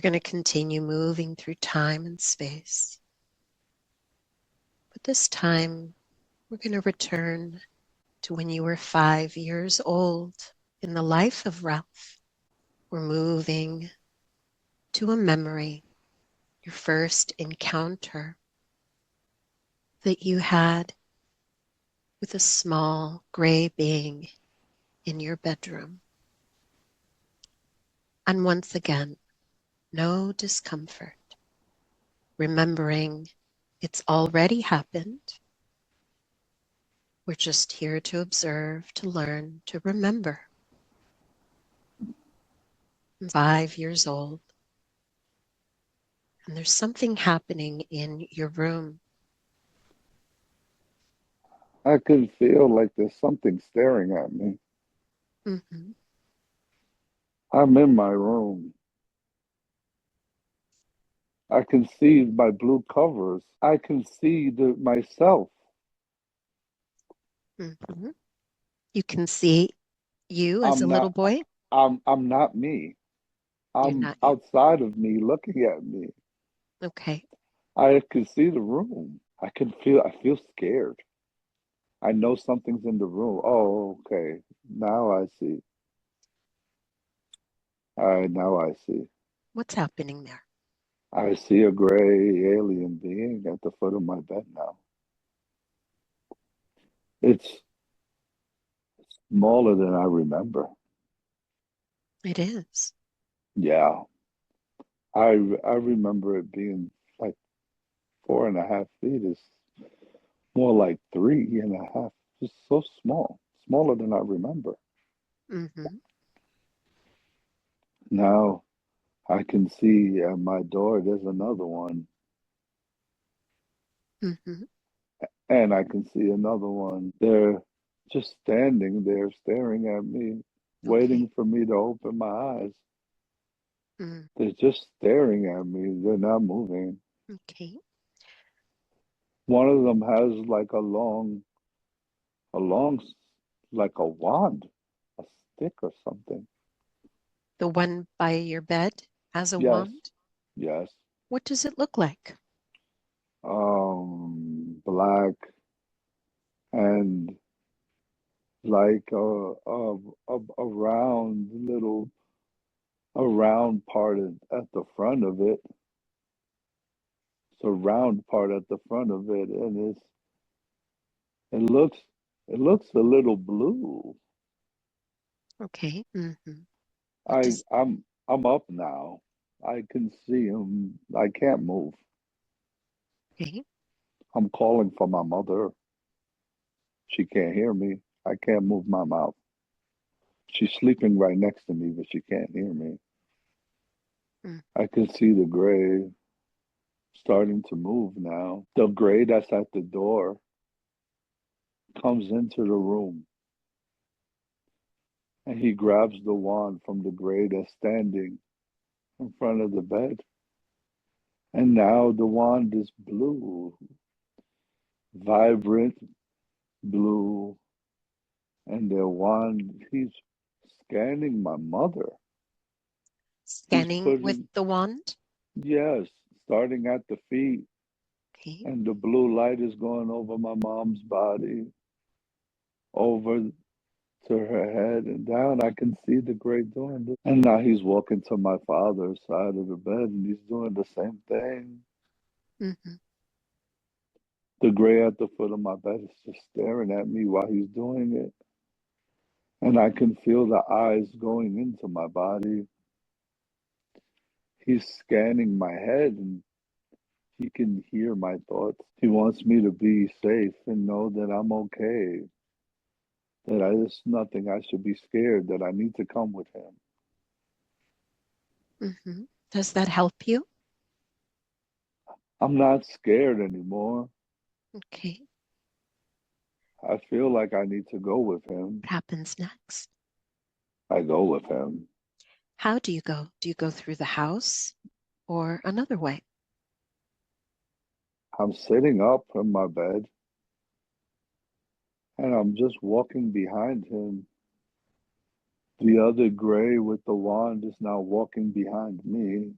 going to continue moving through time and space. But this time, we're going to return to when you were 5 years old in the life of Ralph. We're moving to a memory, your first encounter that you had with a small gray being in your bedroom. And once again, no discomfort, remembering it's already happened. We're just here to observe, to learn, to remember. I'm 5 years old, and there's something happening in your room. I can feel like there's something staring at me. Mm-hmm. I'm in my room. I can see my blue covers. I can see myself. Mm-hmm. You can see you as a I'm little not boy. I'm not me. You're I'm not you. outside of me looking at me. Okay. I can see the room. I feel scared. I know something's in the room. Oh, okay. Now I see. All right, now I see. What's happening there? I see a gray alien being at the foot of my bed now. It's smaller than I remember. It is. Yeah, I remember it being like 4.5 feet. It's more like 3.5. Just so small, smaller than I remember. Mm-hmm. Now I can see at my door there's another one, Mm-hmm. and I can see another one. They're just standing there staring at me, Okay. waiting for me to open my eyes. Mm. They're just staring at me. They're not moving. Okay. One of them has like a long, like a wand, a stick or something. The one by your bed has a Yes, wand. yes. What does it look like? Black and like a round little, a round part at the front of it. It's a round part at the front of it, and it looks, it looks a little blue. Okay. Mm-hmm. What I does? I'm up now. I can see him. I can't move. Okay. I'm calling for my mother. She can't hear me. I can't move my mouth. She's sleeping right next to me, but she can't hear me. Mm. I can see the gray starting to move now. The gray that's at the door comes into the room and he grabs the wand from the gray that's standing in front of the bed. And now the wand is blue, vibrant blue. And the wand, he's scanning my mother. He's Scanning with putting, the wand. yes, starting at the feet. Okay. And the blue light is going over my mom's body, over to her head and down. I can see the gray doing this. And now he's walking to my father's side of the bed and he's doing the same thing. Mm-hmm. The gray at the foot of my bed is just staring at me while he's doing it. And I can feel the eyes going into my body. He's scanning my head and he can hear my thoughts. He wants me to be safe and know that I'm okay, that there's nothing I should be scared, that I need to come with him. Mm-hmm. Does that help you? I'm not scared anymore. Okay. I feel like I need to go with him. What happens next? I go with him. How do you go? Do you go through the house or another way? I'm sitting up in my bed and I'm just walking behind him. The other gray with the wand is now walking behind me.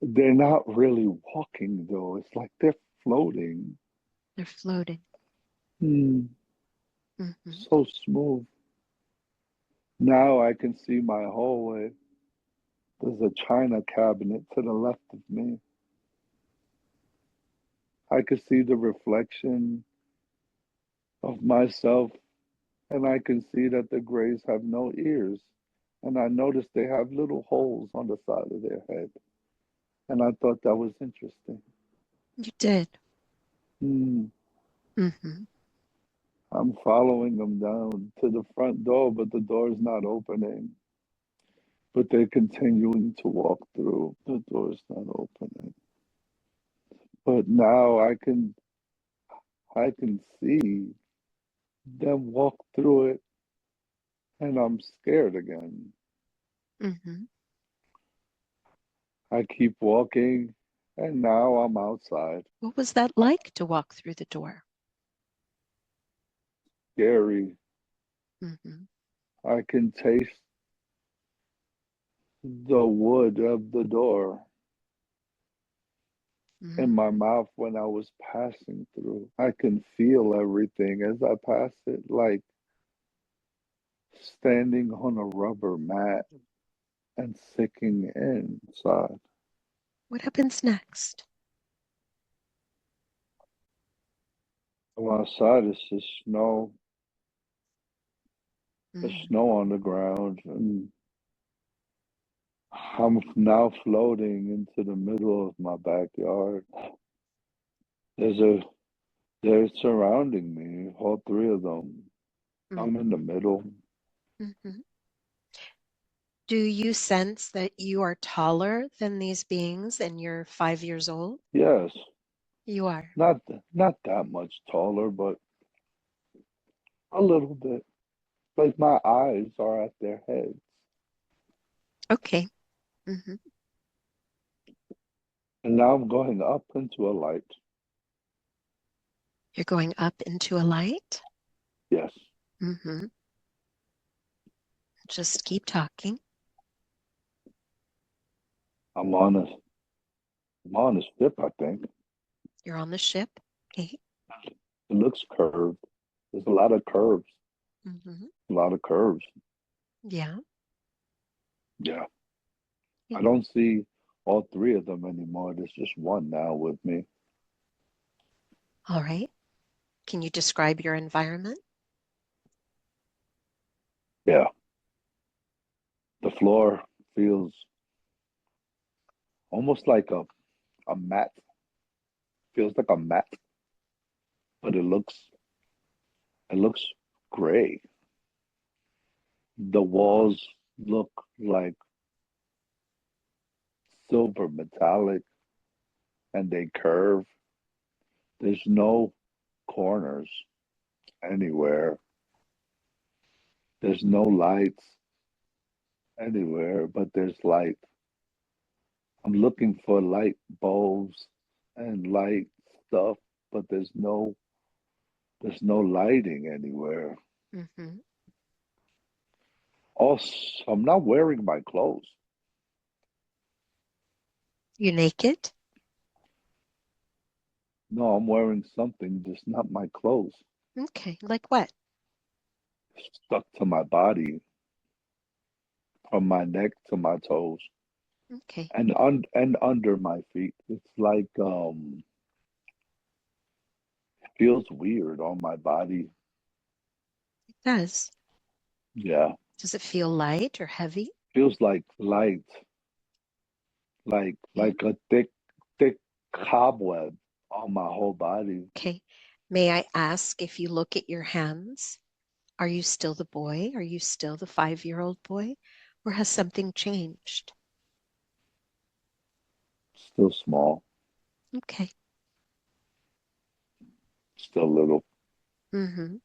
They're not really walking though. It's like they're floating. They're floating. Hmm, Hmm. so smooth. Now I can see my hallway. There's a china cabinet to the left of me. I can see the reflection of myself, and I can see that the grays have no ears. And I noticed they have little holes on the side of their head. And I thought that was interesting. You did. Hmm. Hmm. I'm following them down to the front door, but the door's not opening. But they're continuing to walk through. The door's not opening. But now I can see them walk through it, and I'm scared again. Hmm. I keep walking, and now I'm outside. What was that like to walk through the door? Scary. Hmm. I can taste the wood of the door in my Hmm. mouth when I was passing through. I can feel everything as I pass it, like standing on a rubber mat and sinking inside. What happens next? I'm outside, it's just snow. There's Mm. snow on the ground, and I'm now floating into the middle of my backyard. There's a They're surrounding me, all three of them. I'm in the Hmm. middle. Hmm. Do you sense that you are taller than these beings and you're 5 years old? Yes, You are. not that much taller, but a little bit. Like my eyes are at their heads. Okay. Hmm. And now I'm going up into a light. You're going up into a light. Yes, Hmm. Just keep talking. I'm on a I'm on a ship, I think. You're on the ship. Okay. It looks curved. There's a lot of curves. Hmm. A lot of curves. Yeah. Yeah. I Okay. don't see all three of them anymore. There's just one now with me. All right. Can you describe your environment? Yeah. The floor feels almost like a mat. Feels like a mat, but it looks gray. The walls look like silver metallic and they curve. There's no corners anywhere. There's no lights anywhere, but there's light. I'm looking for light bulbs and light stuff, but there's no lighting anywhere. Hmm. Also, I'm not wearing my clothes. You naked? No, I'm wearing something, just not my clothes. Okay. Like what? Stuck to my body from my neck to my toes Okay. and under my feet. It's like it feels weird on my body. It does. Yeah. Does it feel light or heavy? Feels like light, Okay. like a thick cobweb on my whole body. Okay. May I ask if you look at your hands? Are you still the boy? Are you still the 5-year-old boy? Or has something changed? Still small, Okay. still little. Hmm.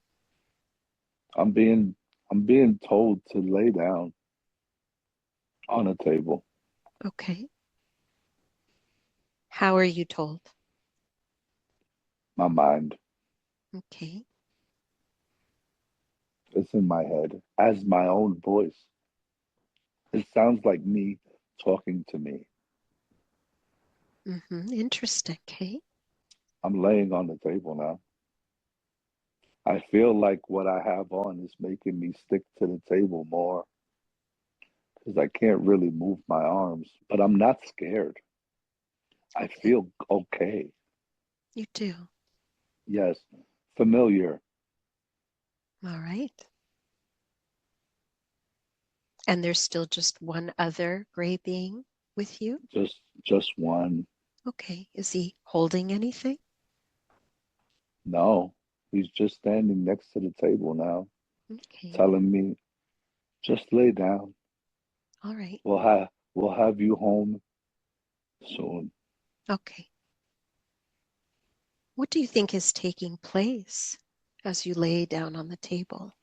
I'm being I'm being told to lay down on a table. Okay. How are you told? My mind Okay. is in my head as my own voice. It sounds like me talking to me. Interesting. Okay. I'm laying on the table now. I feel like what I have on is making me stick to the table more because I can't really move my arms, but I'm not scared. I Okay. feel okay. You do. Yes, familiar. All right. And there's still just one other gray being with you? Just one. Okay. Is he holding anything? No, he's just standing next to the table now, Okay. telling me, just lay down. All right. We'll have you home soon. Okay. What do you think is taking place as you lay down on the table?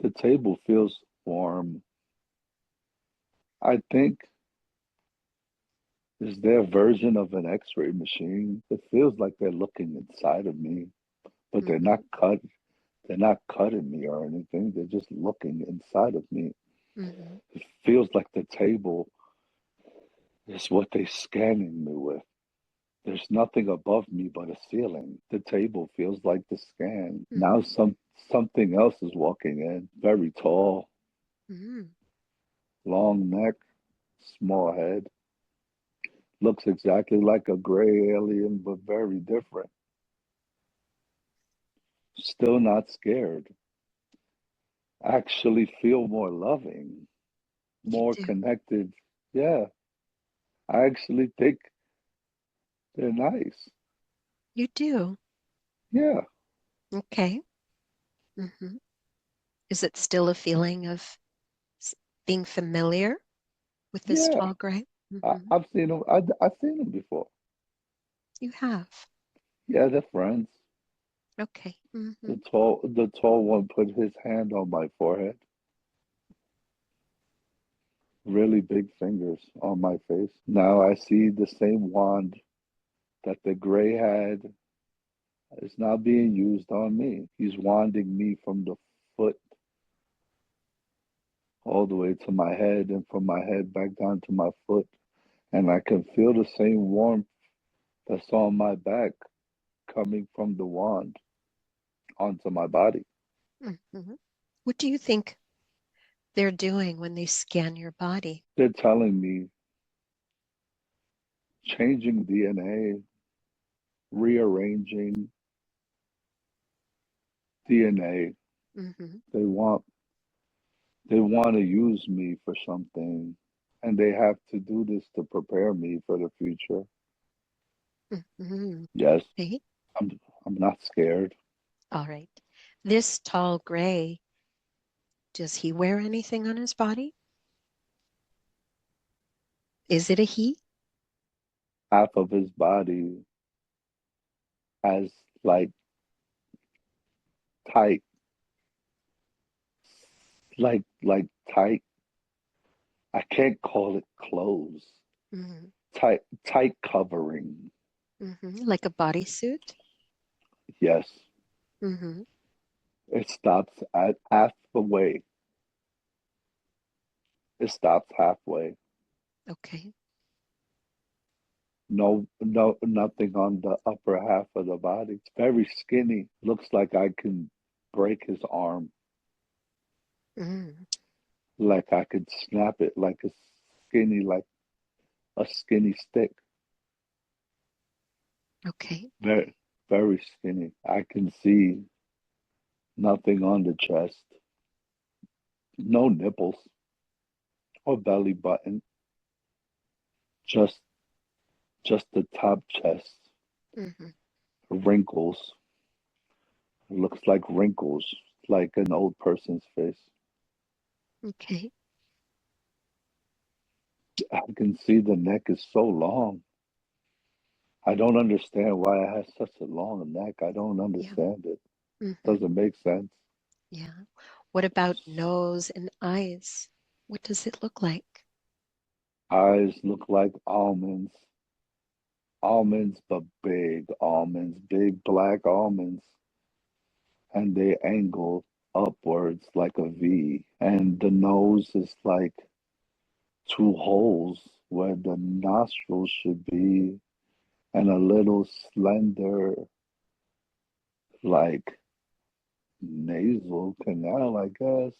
The table feels warm. I think is their version of an X-ray machine. It feels like they're looking inside of me, but Mm-hmm. they're not cutting me or anything. They're just looking inside of me. Mm-hmm. It feels like the table is what they're scanning me with. There's nothing above me but a ceiling. The table feels like the scan. Now Mm-hmm. something else is walking in, very tall, Mm-hmm. long neck, small head. Looks exactly like a gray alien, but very different. Still not scared. Actually feel more loving, You more do. connected. Yeah, I actually think they're nice. You do. Yeah, Okay. Mm-hmm. Is it still a feeling of s- being familiar with this yeah. tall gray? I, Mm-hmm. I've seen them. I've seen them before. You have. Yeah, they're friends. Okay. Mm-hmm. The tall one put his hand on my forehead, really big fingers on my face. Now I see the same wand that the gray had is now being used on me. He's wanding me from the foot all the way to my head and from my head back down to my foot. And I can feel the same warmth that's on my back coming from the wand onto my body. Mm-hmm. What do you think they're doing when they scan your body? They're telling me changing DNA, rearranging DNA. Mm-hmm. They want they want to use me for something and they have to do this to prepare me for the future. Mm-hmm. Yes, Okay. I'm I'm not scared. All right. This tall gray, does he wear anything on his body? Is it a he? Half of his body has like tight tight. I can't call it clothes. Mm-hmm. Tight covering. Mm-hmm. Like a bodysuit? Yes. Mm-hmm. It stops at half the way. It stops halfway. Okay. Nothing on the upper half of the body. It's very skinny. Looks like I can break his arm. Mm. Like I could snap it like a skinny stick. Okay. Very, very skinny. I can see nothing on the chest. No nipples or belly button. Just, just the top chest. Mm-hmm. Wrinkles. Looks like wrinkles, like an old person's face. Okay. I can see the neck is so long. I don't understand why it has such a long neck. I don't Yeah. understand it. Mm-hmm. Doesn't make sense. Yeah. What about nose and eyes? What does it look like? Eyes look like almonds. Almonds, but big almonds, big black almonds. And they angle upwards like a V. And the nose is like two holes. where the nostrils should be, and a little slender, like nasal canal, I guess.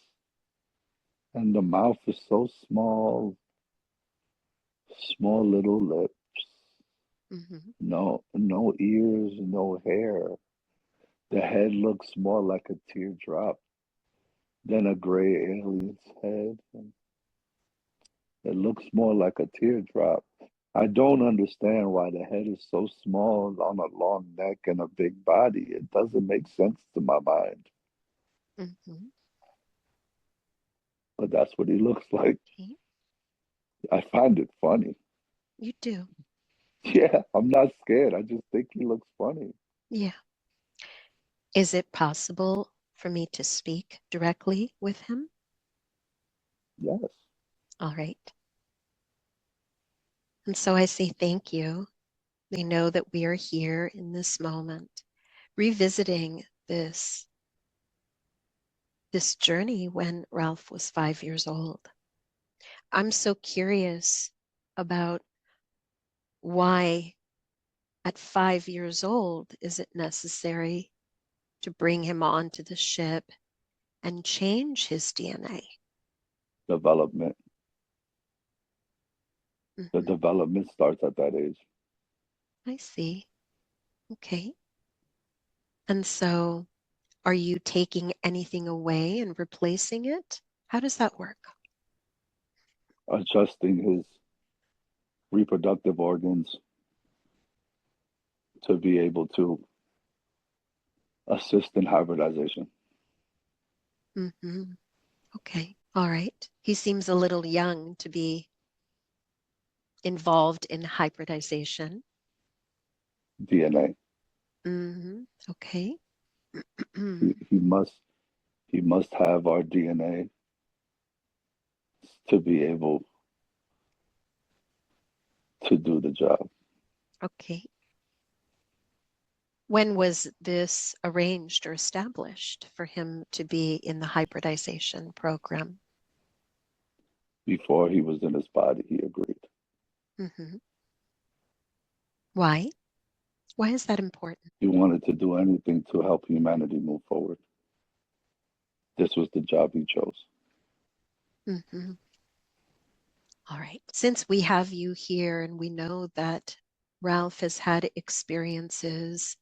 And the mouth is so small, small little lips. Mm-hmm. No ears, no hair. The head looks more like a teardrop than a gray alien's head. It looks more like a teardrop. I don't understand why the head is so small on a long neck and a big body. It doesn't make sense to my mind, Mm-hmm. but that's what he looks like. Okay. I find it funny. You do. Yeah, I'm not scared. I just think he looks funny. Yeah. Is it possible for me to speak directly with him? Yes, All right. And so I say thank you. They know that we are here in this moment, revisiting this journey when Ralph was 5 years old. I'm so curious about why at 5 years old is it necessary to bring him onto the ship and change his DNA? development. The Hmm. development starts at that age. I see. Okay. And so are you taking anything away and replacing it? How does that work? Adjusting his reproductive organs to be able to assist in hybridization. Hmm. Okay. All right. He seems a little young to be involved in hybridization. DNA. Okay. He must have our DNA to be able to do the job. Okay. When was this arranged or established for him to be in the hybridization program? Before he was in his body, he agreed. Hmm. Why? Why is that important? He wanted to do anything to help humanity move forward. This was the job he chose. Hmm. All right. Since we have you here and we know that Ralph has had experiences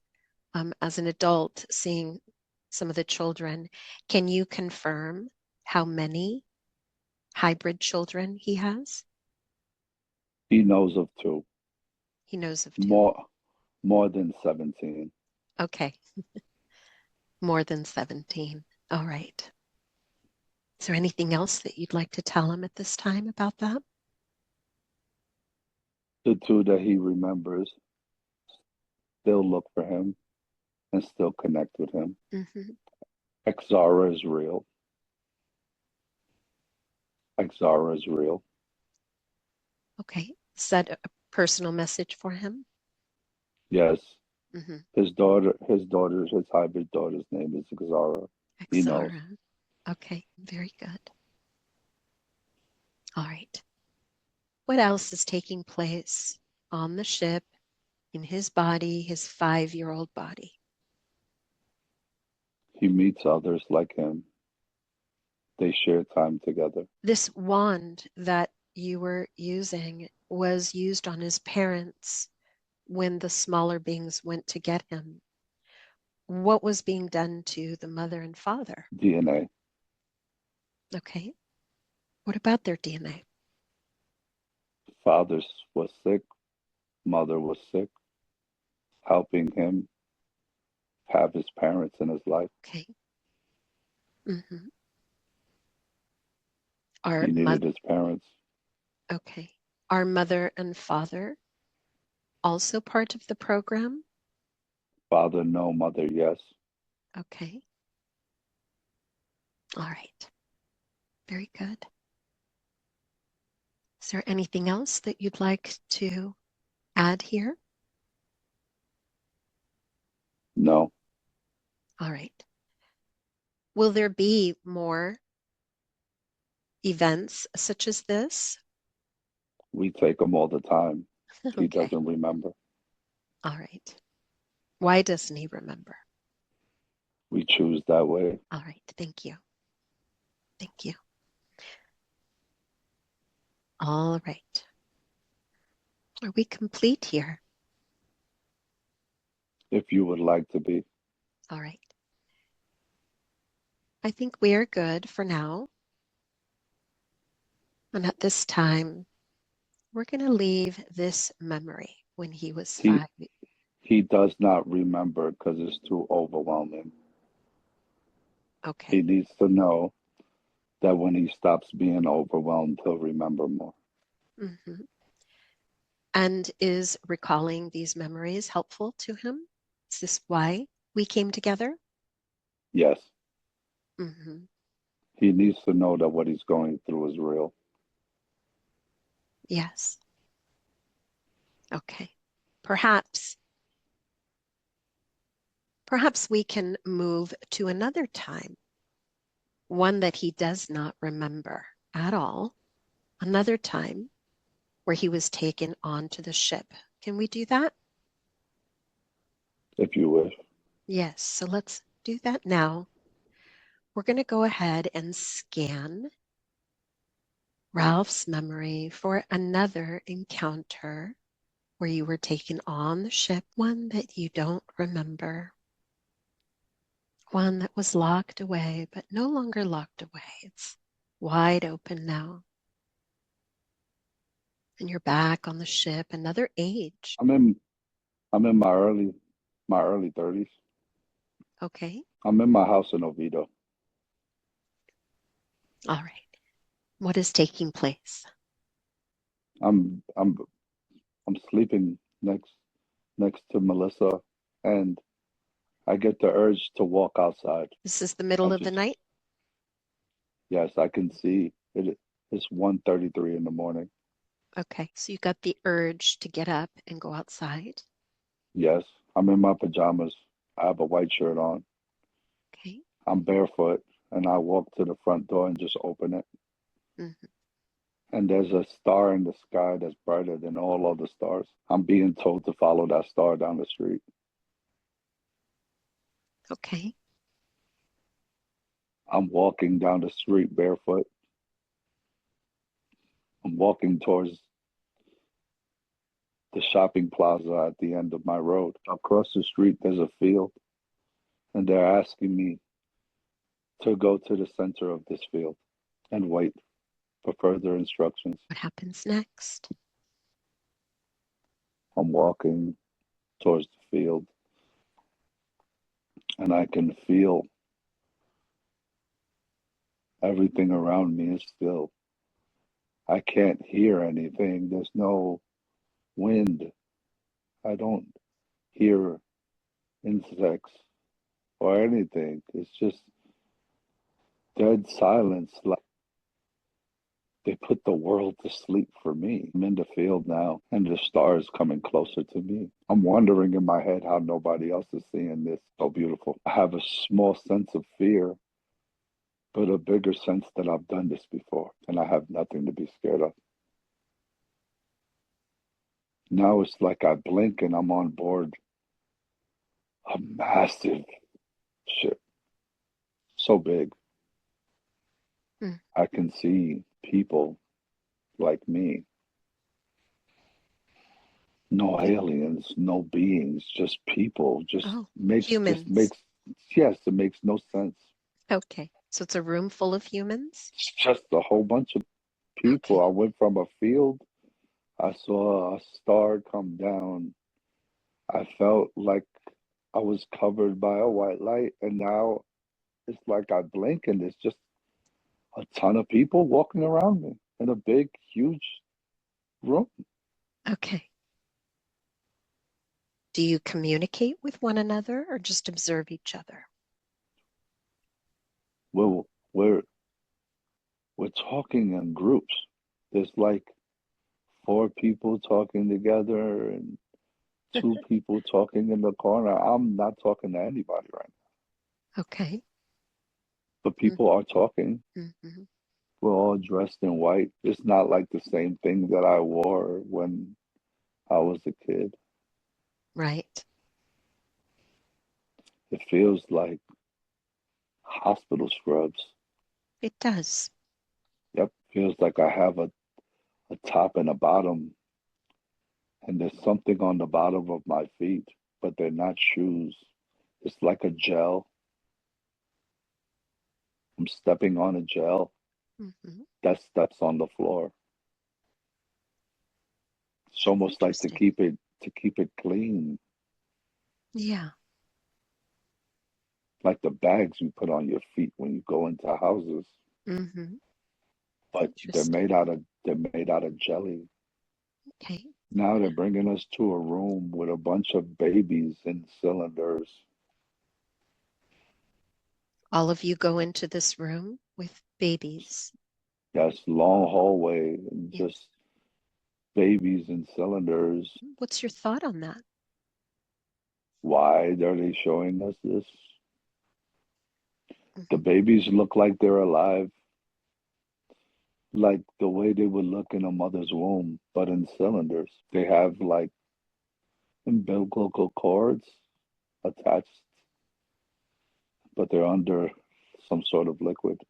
as an adult seeing some of the children, can you confirm how many hybrid children he has? He knows of two, He knows of two. more than 17. Okay, more than 17. All right. Is there anything else that you'd like to tell him at this time about that? The two that he remembers still look for him and still connect with him. Hmm. Exara is real. Exara is real. Okay. Is that a personal message for him? Yes, Hmm. his hybrid daughter's name is Exara. He knows. Exara. Okay, very good. All right. What else is taking place on the ship, in his body, his 5-year-old body? He meets others like him. They share time together. This wand that you were using was used on his parents when the smaller beings went to get him. What was being done to the mother and father? DNA. Okay. What about their DNA? Father was sick. Mother was sick. Helping him have his parents in his life. Okay. Hmm. Our He mother, needed his parents. okay. Our mother and father also part of the program? Father, no. Mother, yes. Okay. All right. Very good. Is there anything else that you'd like to add here? No. All right. Will there be more events such as this? We take them all the time. He Okay. doesn't remember. All right. Why doesn't he remember? We choose that way. All right. Thank you. Thank you. All right. Are we complete here? If you would like to be. All right. I think we are good for now. And at this time, we're going to leave this memory when he was He 5. he does not remember because it's too overwhelming. He Okay. needs to know that when he stops being overwhelmed, he'll remember more. Hmm. And is recalling these memories helpful to him? Is this why we came together? Yes, Hmm. he needs to know that what he's going through is real. Yes. Okay. Perhaps, perhaps we can move to another time, one that he does not remember at all, another time where he was taken onto the ship. Can we do that? If you wish. Yes. So let's do that now. We're going to go ahead and scan Ralph's memory for another encounter where you were taken on the ship, one that you don't remember, one that was locked away, but no longer locked away. It's wide open now. And you're back on the ship, another age. I'm in my early 30s. Okay. I'm in my house in Oviedo. All right. What is taking place? I'm I'm I'm sleeping next to Melissa, and I get the urge to walk outside. This is the I middle of the just night. Yes, I can see it. It's 1:33 in the morning. Okay. So you got the urge to get up and go outside. Yes, I'm in my pajamas. I have a white shirt on. Okay. I'm barefoot, and I walk to the front door and just open it. Hmm. And there's a star in the sky that's brighter than all other stars. I'm being told to follow that star down the street. Okay. I'm walking down the street barefoot. I'm walking towards the shopping plaza at the end of my road. Across the street, there's a field, and they're asking me to go to the center of this field and wait for further instructions. What happens next? I'm walking towards the field, and I can feel everything around me is still. I can't hear anything. There's no wind. I don't hear insects or anything. It's just dead silence. Like they put the world to sleep for me. I'm in the field now, and the stars coming closer to me. I'm wondering in my head how nobody else is seeing this. So beautiful. I have a small sense of fear, but a bigger sense that I've done this before, and I have nothing to be scared of. Now it's like I blink and I'm on board a massive ship, so big. Mm. I can see people like me. No You, aliens, no beings, just people. oh, Just humans. makes yes, it makes no sense. Okay. So it's a room full of humans. It's just a whole bunch of people. Okay. I went from a field, I saw a star come down. I felt like I was covered by a white light, and now it's like I blink and there's just a ton of people walking around me in a big, huge room. Okay. Do you communicate with one another or just observe each other? We're we're we're talking in groups. There's like four people talking together and two people talking in the corner. I'm not talking to anybody right now, Okay. but people are talking. Mm-hmm. We're all dressed in white. It's not like the same thing that I wore when I was a kid. Right. It feels like hospital scrubs. It does. Yep, feels like I have a top and a bottom, and there's something on the bottom of my feet, but they're not shoes. It's like a gel. I'm stepping on a gel Hmm. that steps on the floor. It's almost like Interesting. to keep it clean, Yeah. like the bags you put on your feet when you go into houses, Hmm. but Interesting. they're made out of jelly. Okay. Now they're bringing us to a room with a bunch of babies in cylinders. All of you go into this room with babies. Yes, long hallway and Yes. just babies in cylinders. What's your thought on that? Why are they showing us this? The Hmm. babies look like they're alive, like the way they would look in a mother's womb, but in cylinders. They have like umbilical cords attached, but they're under some sort of liquid.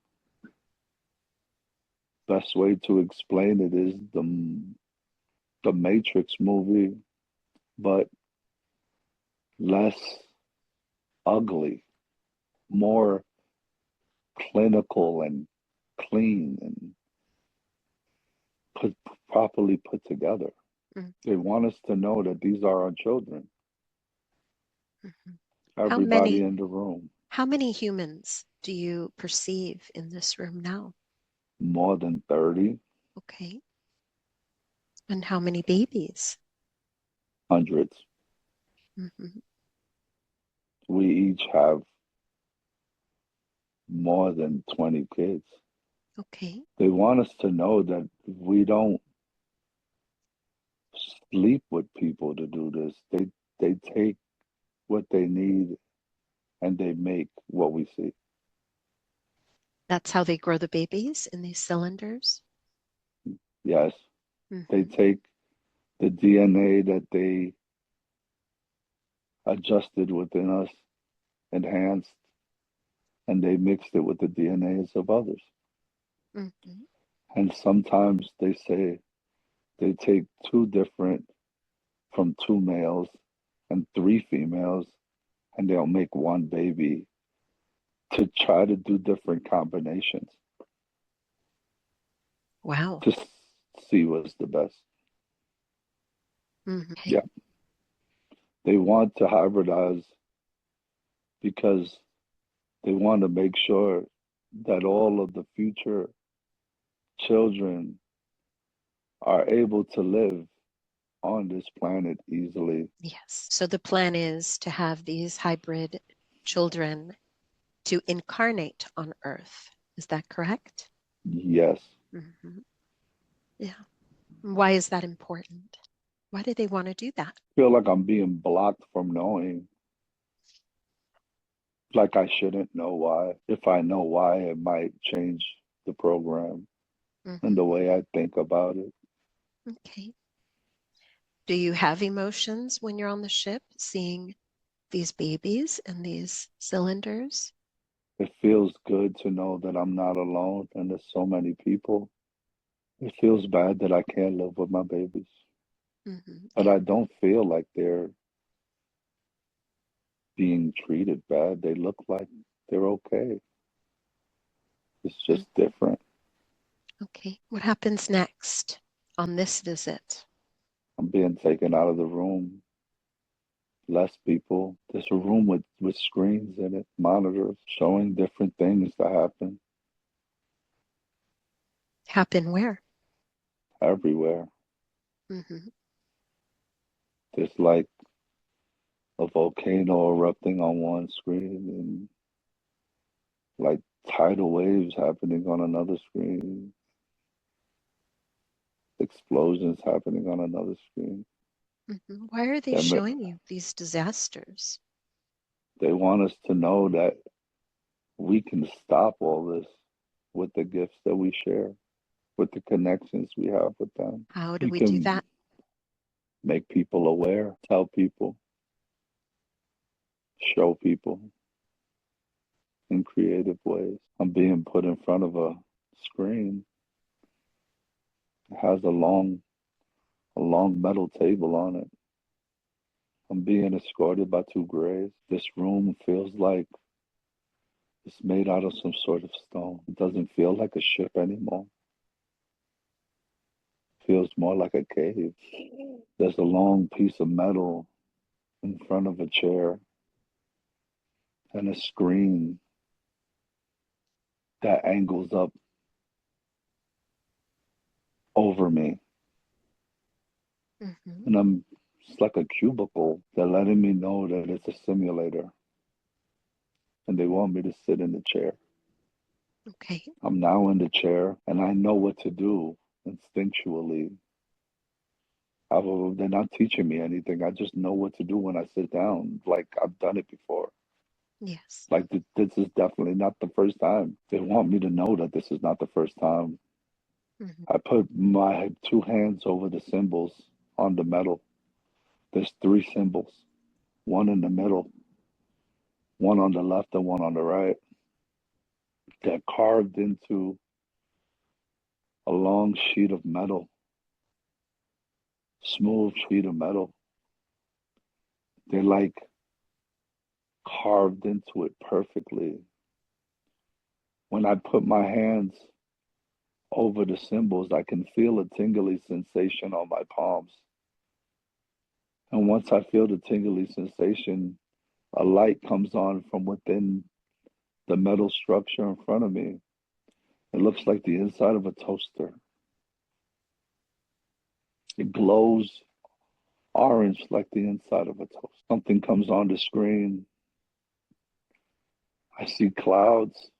Best way to explain it is the Matrix movie, but less ugly, more clinical and clean and put properly put together. Hmm. They want us to know that these are our children, Hmm. How everybody many in the room, how many humans do you perceive in this room now? more than 30, Okay. And how many babies? hundreds. Hmm. We each have more than 20 kids. Okay. They want us to know that we don't sleep with people to do this. They take what they need and they make what we see. That's how they grow the babies in these cylinders. Yes, they Hmm. take the DNA that they adjusted within us, enhanced, and they mixed it with the DNAs of others. Hmm. And sometimes they say they take two different from two males and three females, and they'll make one baby to try to do different combinations Wow. to see what's the best. Okay. Yeah, they want to hybridize because they want to make sure that all of the future children are able to live on this planet easily. Yes. So the plan is to have these hybrid children to incarnate on Earth. Is that correct? Yes. Hmm. Yeah. Why is that important? Why do they want to do that? Feel like I'm being blocked from knowing, like I shouldn't know why. If I know why, it might change the program and the Hmm. way I think about it. Okay. Do you have emotions when you're on the ship seeing these babies and these cylinders? It feels good to know that I'm not alone and there's so many people. It feels bad that I can't live with my babies, but Yeah. I don't feel like they're being treated bad. They look like they're okay. It's Mm. just different. Okay. What happens next on this visit? I'm being taken out of the room, less people. There's a room with screens in it, monitors showing different things that happen Happen where? everywhere. Hmm. There's like a volcano erupting on one screen and like tidal waves happening on another screen, explosions happening on another screen. Why are they They showing you these disasters? they want us to know that we can stop all this. with the gifts that we share, with the connections we have with them. How do We we do can that? make people aware, tell people, show people in creative ways. I'm being put in front of a screen. It has a long metal table on it. I'm being escorted by two grays. This room feels like it's made out of some sort of stone. It doesn't feel like a ship anymore. It feels more like a cave. There's a long piece of metal in front of a chair and a screen that angles up over me. And it's like a cubicle. They're letting me know that it's a simulator. And they want me to sit in the chair. Okay. I'm now in the chair and I know what to do instinctually. They're not teaching me anything. I just know what to do when I sit down. Like I've done it before. Yes. Like this is definitely not the first time. They want me to know that this is not the first time. I put my two hands over the symbols on the metal. There's three symbols, one in the middle, one on the left and one on the right. They're carved into a long sheet of metal, smooth sheet of metal. They're like carved into it perfectly. When I put my hands over the symbols, I can feel a tingly sensation on my palms. And once I feel the tingly sensation, a light comes on from within the metal structure in front of me. It looks like the inside of a toaster. It glows orange like the inside of a toaster. Something comes on the screen. I see clouds.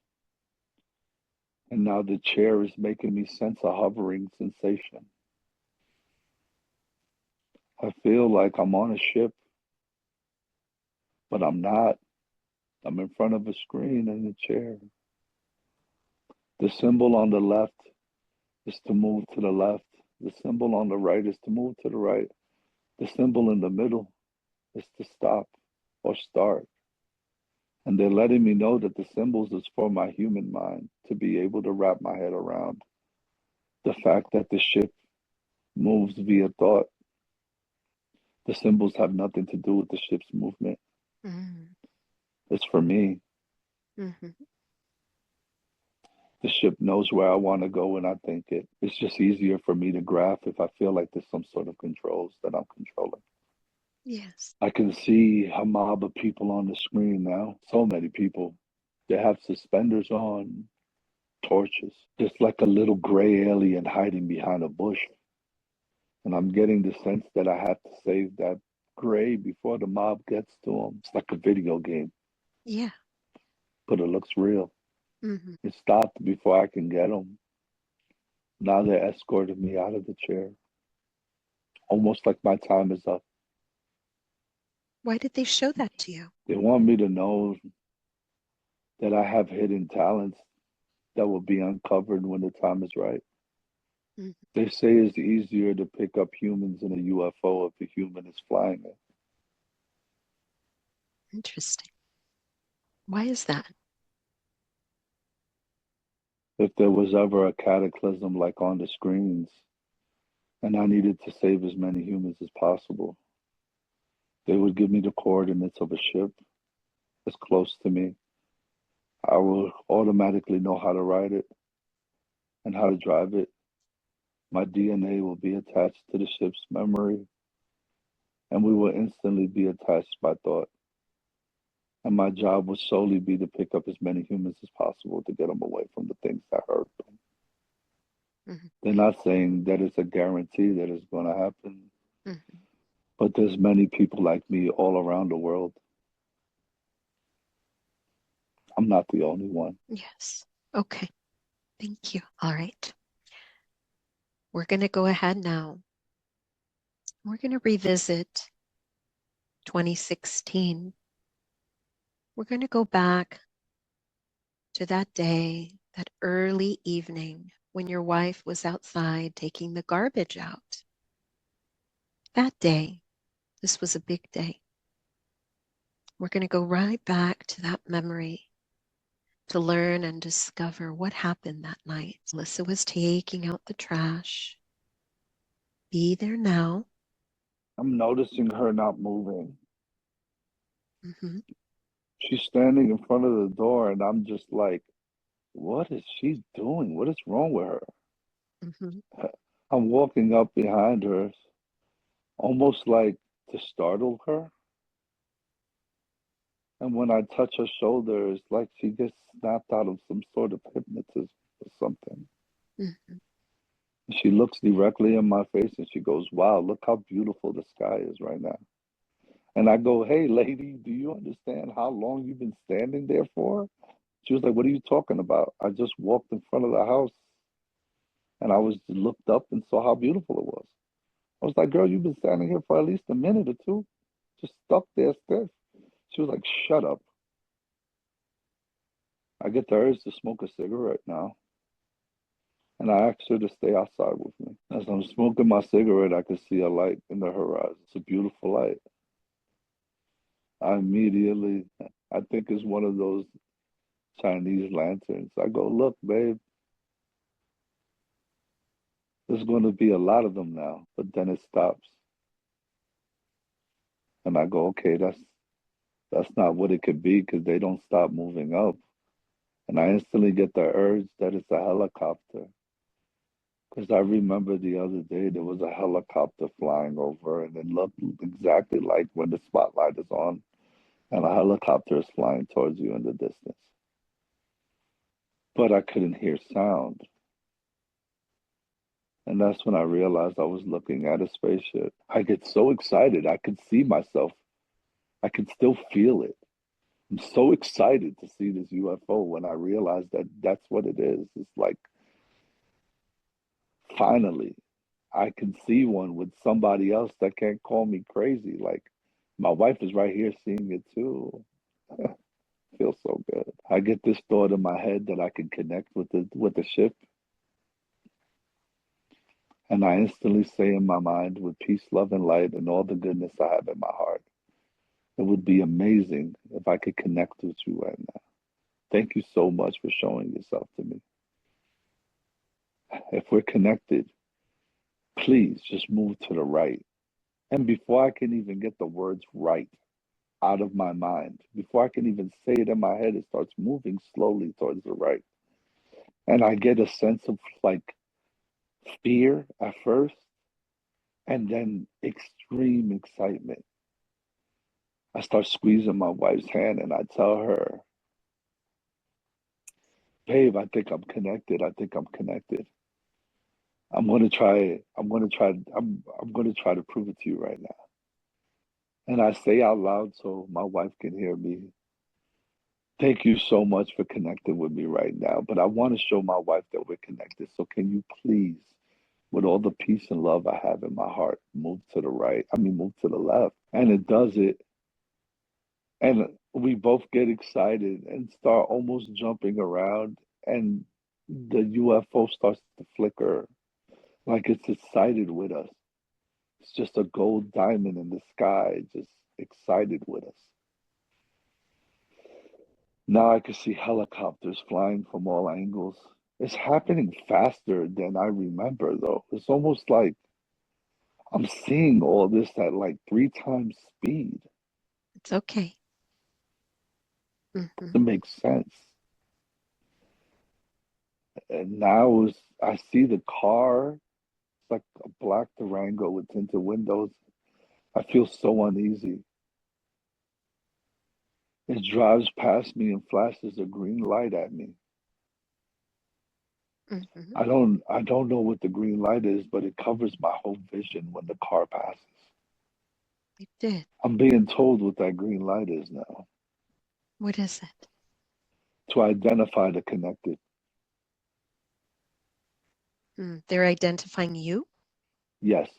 And now the chair is making me sense a hovering sensation. I feel like I'm on a ship, but I'm not. I'm in front of a screen and a chair. The symbol on the left is to move to the left. The symbol on the right is to move to the right. The symbol in the middle is to stop or start. And they're letting me know that the symbols is for my human mind to be able to wrap my head around the fact that the ship moves via thought. The symbols have nothing to do with the ship's movement. It's for me. The ship knows where I want to go when I think it. It's just easier for me to graph if I feel like there's some sort of controls that I'm controlling. Yes. I can see a mob of people on the screen now. So many people. They have suspenders on, torches. Just like a little gray alien hiding behind a bush. And I'm getting the sense that I have to save that gray before the mob gets to him. It's like a video game. Yeah. But it looks real. It stopped before I can get him. Now they're escorting me out of the chair. Almost like my time is up. Why did they show that to you? They want me to know that I have hidden talents that will be uncovered when the time is right. They say it's easier to pick up humans in a UFO if the human is flying it. Interesting. Why is that? If there was ever a cataclysm like on the screens, and I needed to save as many humans as possible, they would give me the coordinates of a ship as close to me. I will automatically know how to ride it and how to drive it. My DNA will be attached to the ship's memory, and we will instantly be attached by thought. And my job would solely be to pick up as many humans as possible to get them away from the things that hurt them. They're not saying that it's a guarantee that it's going to happen, but there's many people like me all around the world. I'm not the only one. Yes. Okay. Thank you. All right. We're going to go ahead now. We're going to revisit 2016. We're going to go back to that day that early evening when your wife was outside taking the garbage out. That day, this was a big day. We're going to go right back to that memory to learn and discover what happened that night. Melissa was taking out the trash. Be there now. I'm noticing her not moving. Mm-hmm. She's standing in front of the door, and I'm just like, what is she doing? What is wrong with her? Mm-hmm. I'm walking up behind her, almost like to startle her. And when I touch her shoulder, it's like she gets snapped out of some sort of hypnotism or something. Mm-hmm. She looks directly in my face and she goes, wow, look how beautiful the sky is right now. And I go, hey, lady, do you understand how long you've been standing there for? She was like, what are you talking about? I just walked in front of the house and I was looked up and saw how beautiful it was. I was like, girl, you've been standing here for at least a minute or two, just stuck there stiff. She was like, shut up. I get the urge to smoke a cigarette now. And I asked her to stay outside with me. As I'm smoking my cigarette, I could see a light in the horizon. It's a beautiful light. I immediately, I think it's one of those Chinese lanterns. I go, look, babe, there's going to be a lot of them now. But then it stops. And I go, okay, that's not what it could be because they don't stop moving up. And I instantly get the urge that it's a helicopter. Because I remember the other day there was a helicopter flying over and it looked exactly like when the spotlight is on and a helicopter is flying towards you in the distance. But I couldn't hear sound. And that's when I realized I was looking at a spaceship. I get so excited. I could see myself. I can still feel it. I'm so excited to see this UFO when I realized that that's what it is. It's like, finally, I can see one with somebody else that can't call me crazy. Like, my wife is right here seeing it too. Feels so good. I get this thought in my head that I can connect with the ship, and I instantly say in my mind, with peace, love, and light, and all the goodness I have in my heart, it would be amazing if I could connect with you right now. Thank you so much for showing yourself to me. If we're connected, please just move to the right. And before I can even get the words right out of my mind, before I can even say it in my head, it starts moving slowly towards the right. And I get a sense of like fear at first, and then extreme excitement. I start squeezing my wife's hand and I tell her, babe, I think I'm connected. I think I'm connected. I'm gonna try, I'm gonna try to prove it to you right now. And I say out loud so my wife can hear me. Thank you so much for connecting with me right now. But I want to show my wife that we're connected. So can you please, with all the peace and love I have in my heart, move to the right? I mean, move to the left. And it does it. And we both get excited and start almost jumping around. And the UFO starts to flicker like it's excited with us. It's just a gold diamond in the sky, just excited with us. Now I can see helicopters flying from all angles. It's happening faster than I remember, though. It's almost like I'm seeing all this at like 3 times speed. It's okay. Mm-hmm. It makes sense. And now I see the car. It's like a black Durango with tinted windows. I feel so uneasy. It drives past me and flashes a green light at me. Mm-hmm. I don't know what the green light is, but it covers my whole vision when the car passes. We did. I'm being told what that green light is now What is it? to identify the connected. They're identifying you. Yes,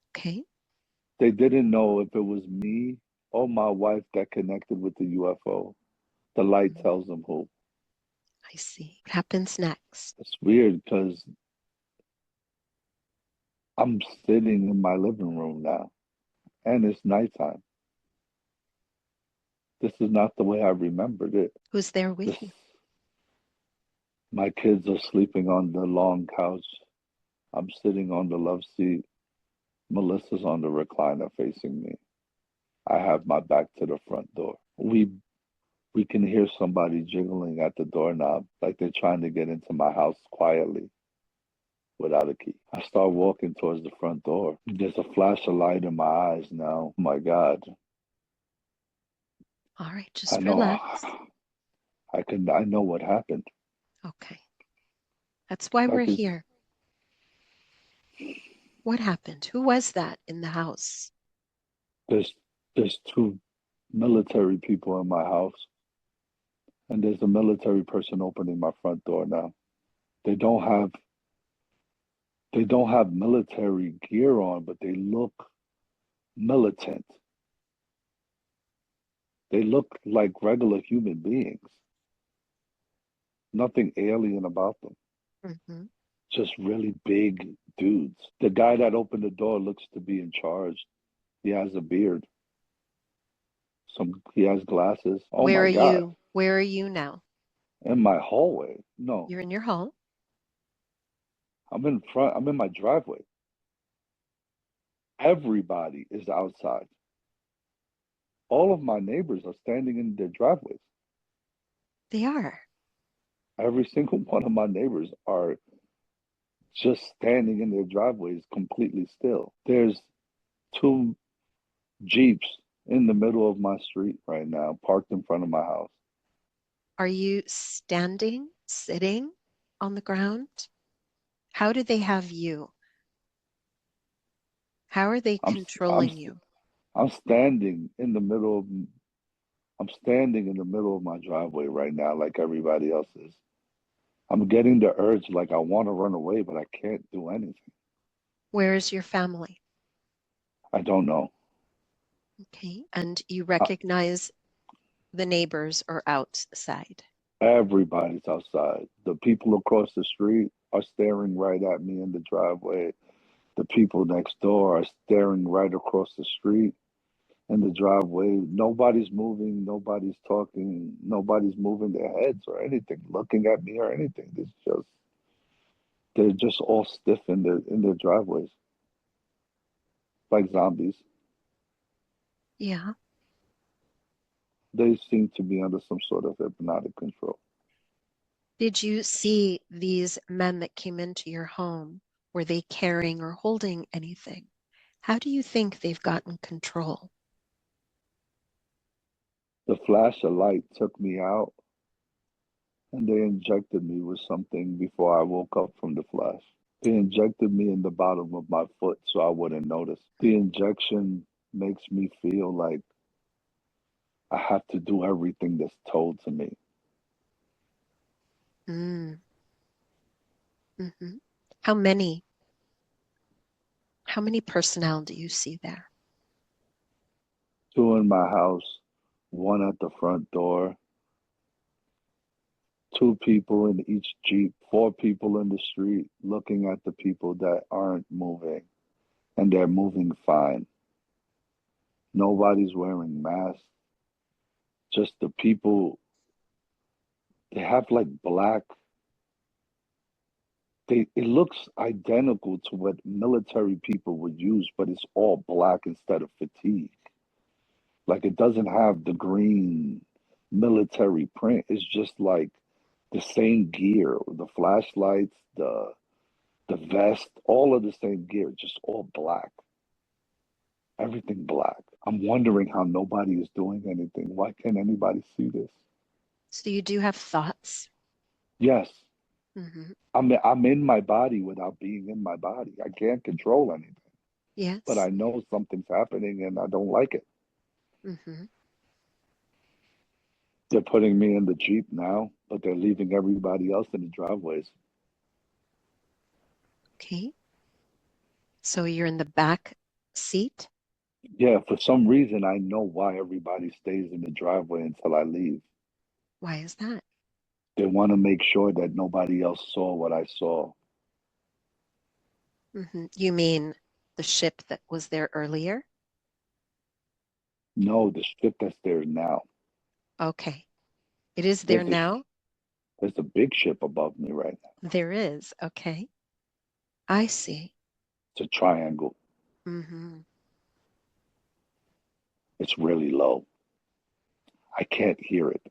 Okay. they didn't know if it was me or my wife that connected with the UFO. The light Mhm. tells them who. I see. What happens next? It's weird because I'm sitting in my living room now and it's nighttime. This is not the way I remembered it. Who's there This, with you? my kids are sleeping on the long couch. I'm sitting on the love seat. Melissa's on the recliner facing me. I have my back to the front door. We can hear somebody jiggling at the doorknob like they're trying to get into my house quietly without a key. I start walking towards the front door. There's a flash of light in my eyes now. Oh my God. All right, I just know relax. I know what happened. Okay. That's why Like we're it's here. What happened? Who was that in the house? there's there's two military people in my house and there's a military person opening my front door now. They don't have they don't have military gear on, but they look militant. They look like regular human beings. Nothing alien about them. Hmm. Just really big dudes. The guy that opened the door looks to be in charge. He has a beard. He has glasses. Oh Where my are God. you? Where are you now? In my hallway. No. You're in your hall. I'm in front. I'm in my driveway. Everybody is outside. All of my neighbors are standing in their driveways. They are. Every single one of my neighbors are just standing in their driveways completely still. There's two Jeeps in the middle of my street right now, parked in front of my house. Are you standing, sitting on the ground? How do they have you? How are they I'm I'm controlling you? I'm standing in the middle of I'm standing in the middle of my driveway right now, like everybody else is. I'm getting the urge, like I want to run away, but I can't do anything. Where is your family? I don't know. Okay. And you I, recognize the neighbors are outside. everybody's outside. The people across the street are staring right at me in the driveway. The people next door are staring right across the street in the driveway. Nobody's moving, nobody's talking, nobody's moving their heads or anything, looking at me or anything. They're just all stiff in their driveways, like zombies. Yeah. They seem to be under some sort of hypnotic control. Did you see these men that came into your home? Were they carrying or holding anything? How do you think they've gotten control? The flash of light took me out and they injected me with something before I woke up from the flash. They injected me in the bottom of my foot so I wouldn't notice. The injection makes me feel like I have to do everything that's told to me. Mm. Hmm. How many? How many personnel do you see there? Two in my house, one at the front door, two people in each Jeep, four people in the street looking at the people that aren't moving, and they're moving fine. Nobody's wearing masks. Just the people, they have like black, it looks identical to what military people would use, but it's all black instead of fatigue. Like it doesn't have the green military print. It's just like the same gear, the flashlights, the vest, all of the same gear, just all black. Everything black. I'm wondering how nobody is doing anything. Why can't anybody see this? So you do have thoughts. Yes, Hmm. I'm in my body without being in my body. I can't control anything, but Yes. I know something's happening and I don't like it. Hmm. They're putting me in the Jeep now, but they're leaving everybody else in the driveways. Okay. So you're in the back seat. Yeah, for some reason, I know why everybody stays in the driveway until I leave. Why is that? They want to make sure that nobody else saw what I saw. You mean the ship that was there earlier? No, the ship that's there now. Okay. It is there There's a now? there's a big ship above me right now. There is. Okay. I see. It's a triangle. hmm It's really low. I can't hear it,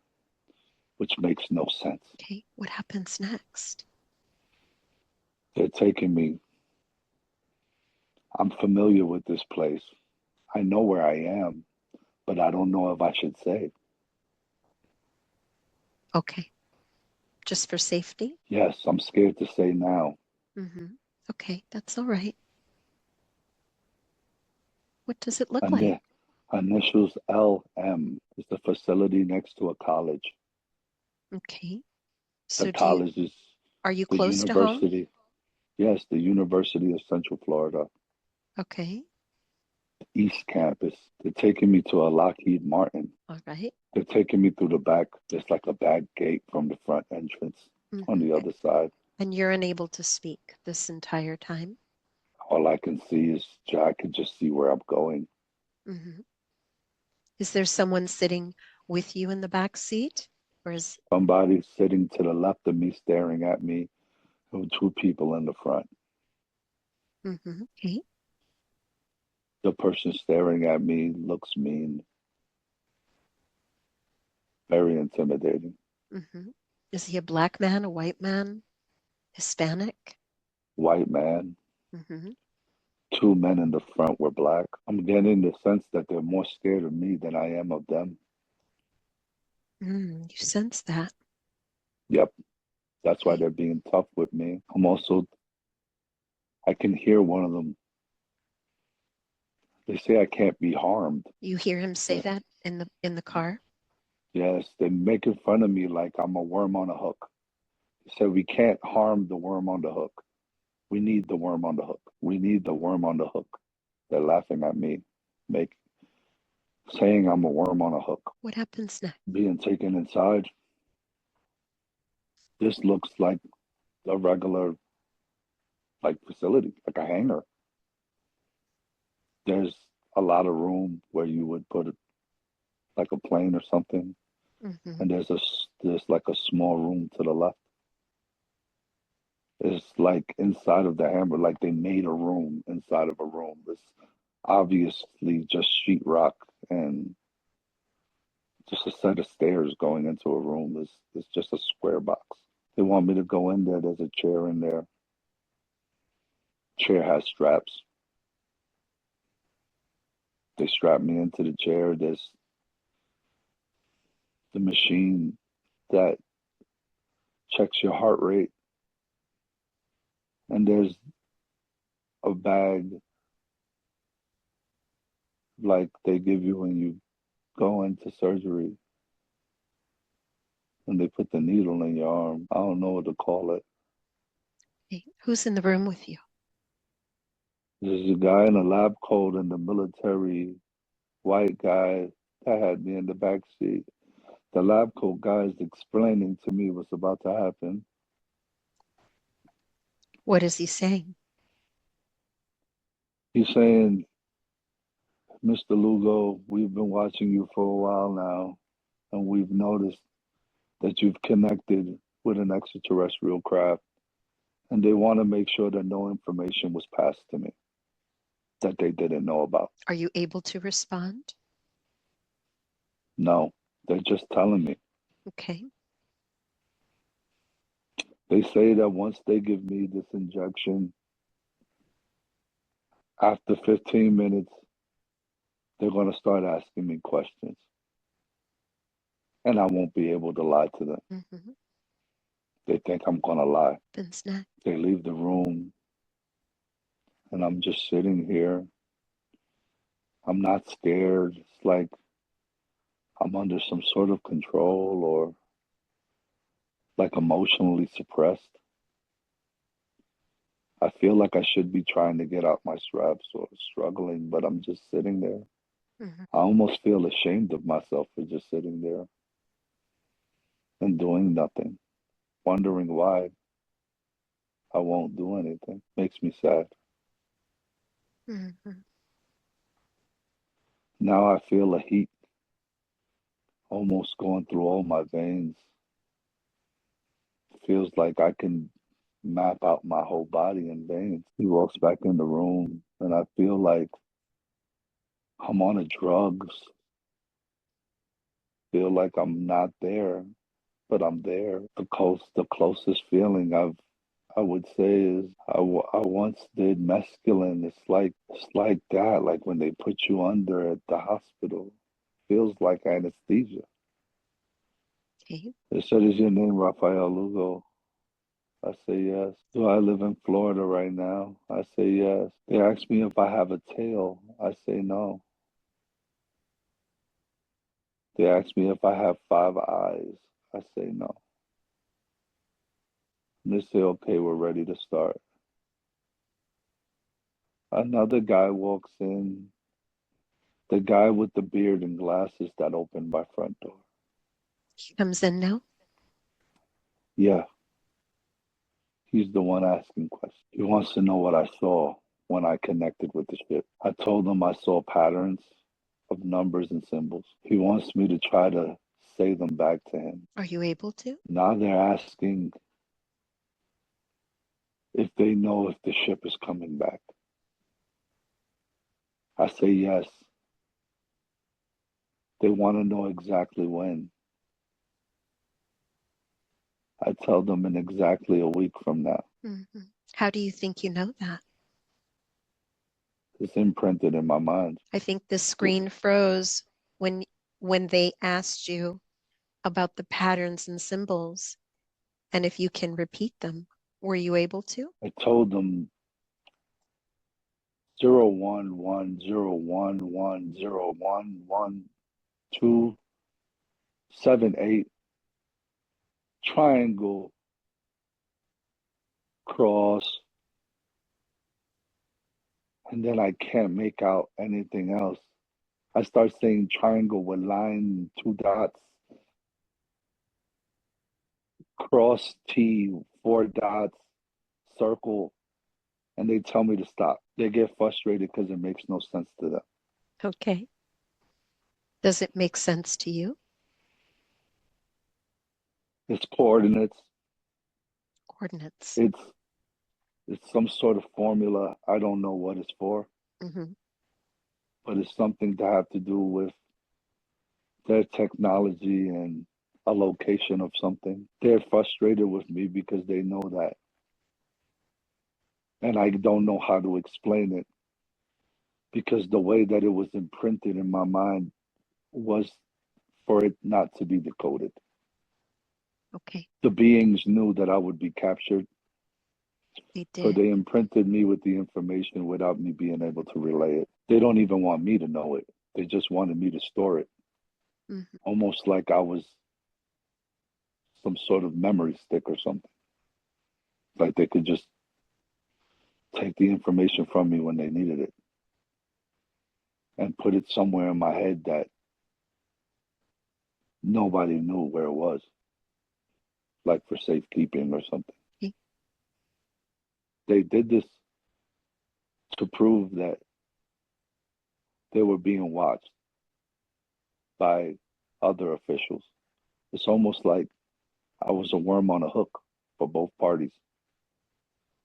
which makes no sense. Okay. What happens next? They're taking me. I'm familiar with this place. I know where I am, but I don't know if I should say. Okay. Just for safety? Yes, I'm scared to say now. hmm Okay. That's all right. What does it look And like? the initials LM is the facility next to a college. Okay. The So college is are you the close to home? university. Yes, the University of Central Florida, Okay. East Campus. They're taking me to a Lockheed Martin. All right. They're taking me through the back. There's like a back gate from the front entrance on hmm the other side. And you're unable to speak this entire time? All I can see is I can just see where I'm going. hmm Is there someone sitting with you in the back seat? Or is Somebody sitting to the left of me staring at me, and two people in the front. Okay. The person staring at me looks mean, very intimidating. hmm Is he a black man, a white man, Hispanic? White man. hmm Two men in the front were black. I'm getting the sense that they're more scared of me than I am of them. You sense that. Yep, that's why Okay. they're being tough with me. I can hear one of them. They say I can't be harmed. You hear him say Yeah. that in the car? Yes, they're making fun of me like I'm a worm on a hook. They said we can't harm the worm on the hook. We need the worm on the hook. We need the worm on the hook. They're laughing at me, make saying I'm a worm on a hook. What happens next? Being taken inside. This looks like a regular like facility, like a hangar. There's a lot of room where you would put it like a plane or something, hmm and there's like a small room to the left. It's like inside of the hammer, like they made a room inside of a room. It's obviously just sheetrock and just a set of stairs going into a room. It's just a square box. They want me to go in there. There's a chair in there. Chair has straps. They strap me into the chair. There's the machine that checks your heart rate, and there's a bag like they give you when you go into surgery and they put the needle in your arm. I don't know what to call it. Okay. Who's in the room with you? There's a guy in a lab coat in the military, white guy that had me in the back seat. The lab coat guy is explaining to me what's about to happen. What is he saying? He's saying, Mr. Lugo, we've been watching you for a while now, and we've noticed that you've connected with an extraterrestrial craft, and they want to make sure that no information was passed to me that they didn't know about. Are you able to respond? No, they're just telling me. Okay. They say that once they give me this injection, after 15 minutes, they're going to start asking me questions, and I won't be able to lie to them. hmm They think I'm going to lie. Happens next. They leave the room, and I'm just sitting here. I'm not scared. It's like I'm under some sort of control or like emotionally suppressed. I feel like I should be trying to get out my straps or struggling, but I'm just sitting there. hmm I almost feel ashamed of myself for just sitting there and doing nothing. wondering why I won't do anything. Makes me sad. Mm-hmm. Now I feel a heat almost going through all my veins. Feels like I can map out my whole body in veins. He walks back in the room, and I feel like I'm on a drugs. Feel like I'm not there, but I'm there. The closest feeling I would say is I once did mescaline. It's like that, like when they put you under at the hospital. Feels like anesthesia. Okay. They said, "Is your name Rafael Lugo?" I say yes. Do I live in Florida right now? I say yes. They ask me if I have a tail. I say no. They ask me if I have five eyes. I say no. And they say, okay, we're ready to start. Another guy walks in, the guy with the beard and glasses that opened my front door. He comes in now. Yeah, he's the one asking questions. He wants to know what I saw when I connected with the ship. I told him I saw patterns of numbers and symbols. He wants me to try to say them back to him. Are you able to? Now they're asking if they know if the ship is coming back. I say yes. They want to know exactly when. I tell them in exactly a week from now. Mm-hmm. How do you think you know that? It's imprinted in my mind. I think the screen froze when they asked you about the patterns and symbols and if you can repeat them. Were you able to? I told them 01101011278 triangle cross, and then I can't make out anything else. I start saying triangle with line, two dots, cross T, four dots, circle, and they tell me to stop. They get frustrated because it makes no sense to them. Okay. Does it make sense to you? It's coordinates. Coordinates. It's it's some sort of formula. I don't know what it's for, Mm-hmm. but it's something to have to do with their technology and a location of something. They're frustrated with me because they know that, and I don't know how to explain it because the way that it was imprinted in my mind was for it not to be decoded. Okay. The beings knew that I would be captured, They so did. they imprinted me with the information without me being able to relay it. They don't even want me to know it. They just wanted me to store it, Mm-hmm. almost like I was some sort of memory stick or something. Like they could just take the information from me when they needed it and put it somewhere in my head that nobody knew where it was, like for safekeeping or something. Okay. They did this to prove that they were being watched by other officials. It's almost like I was a worm on a hook for both parties.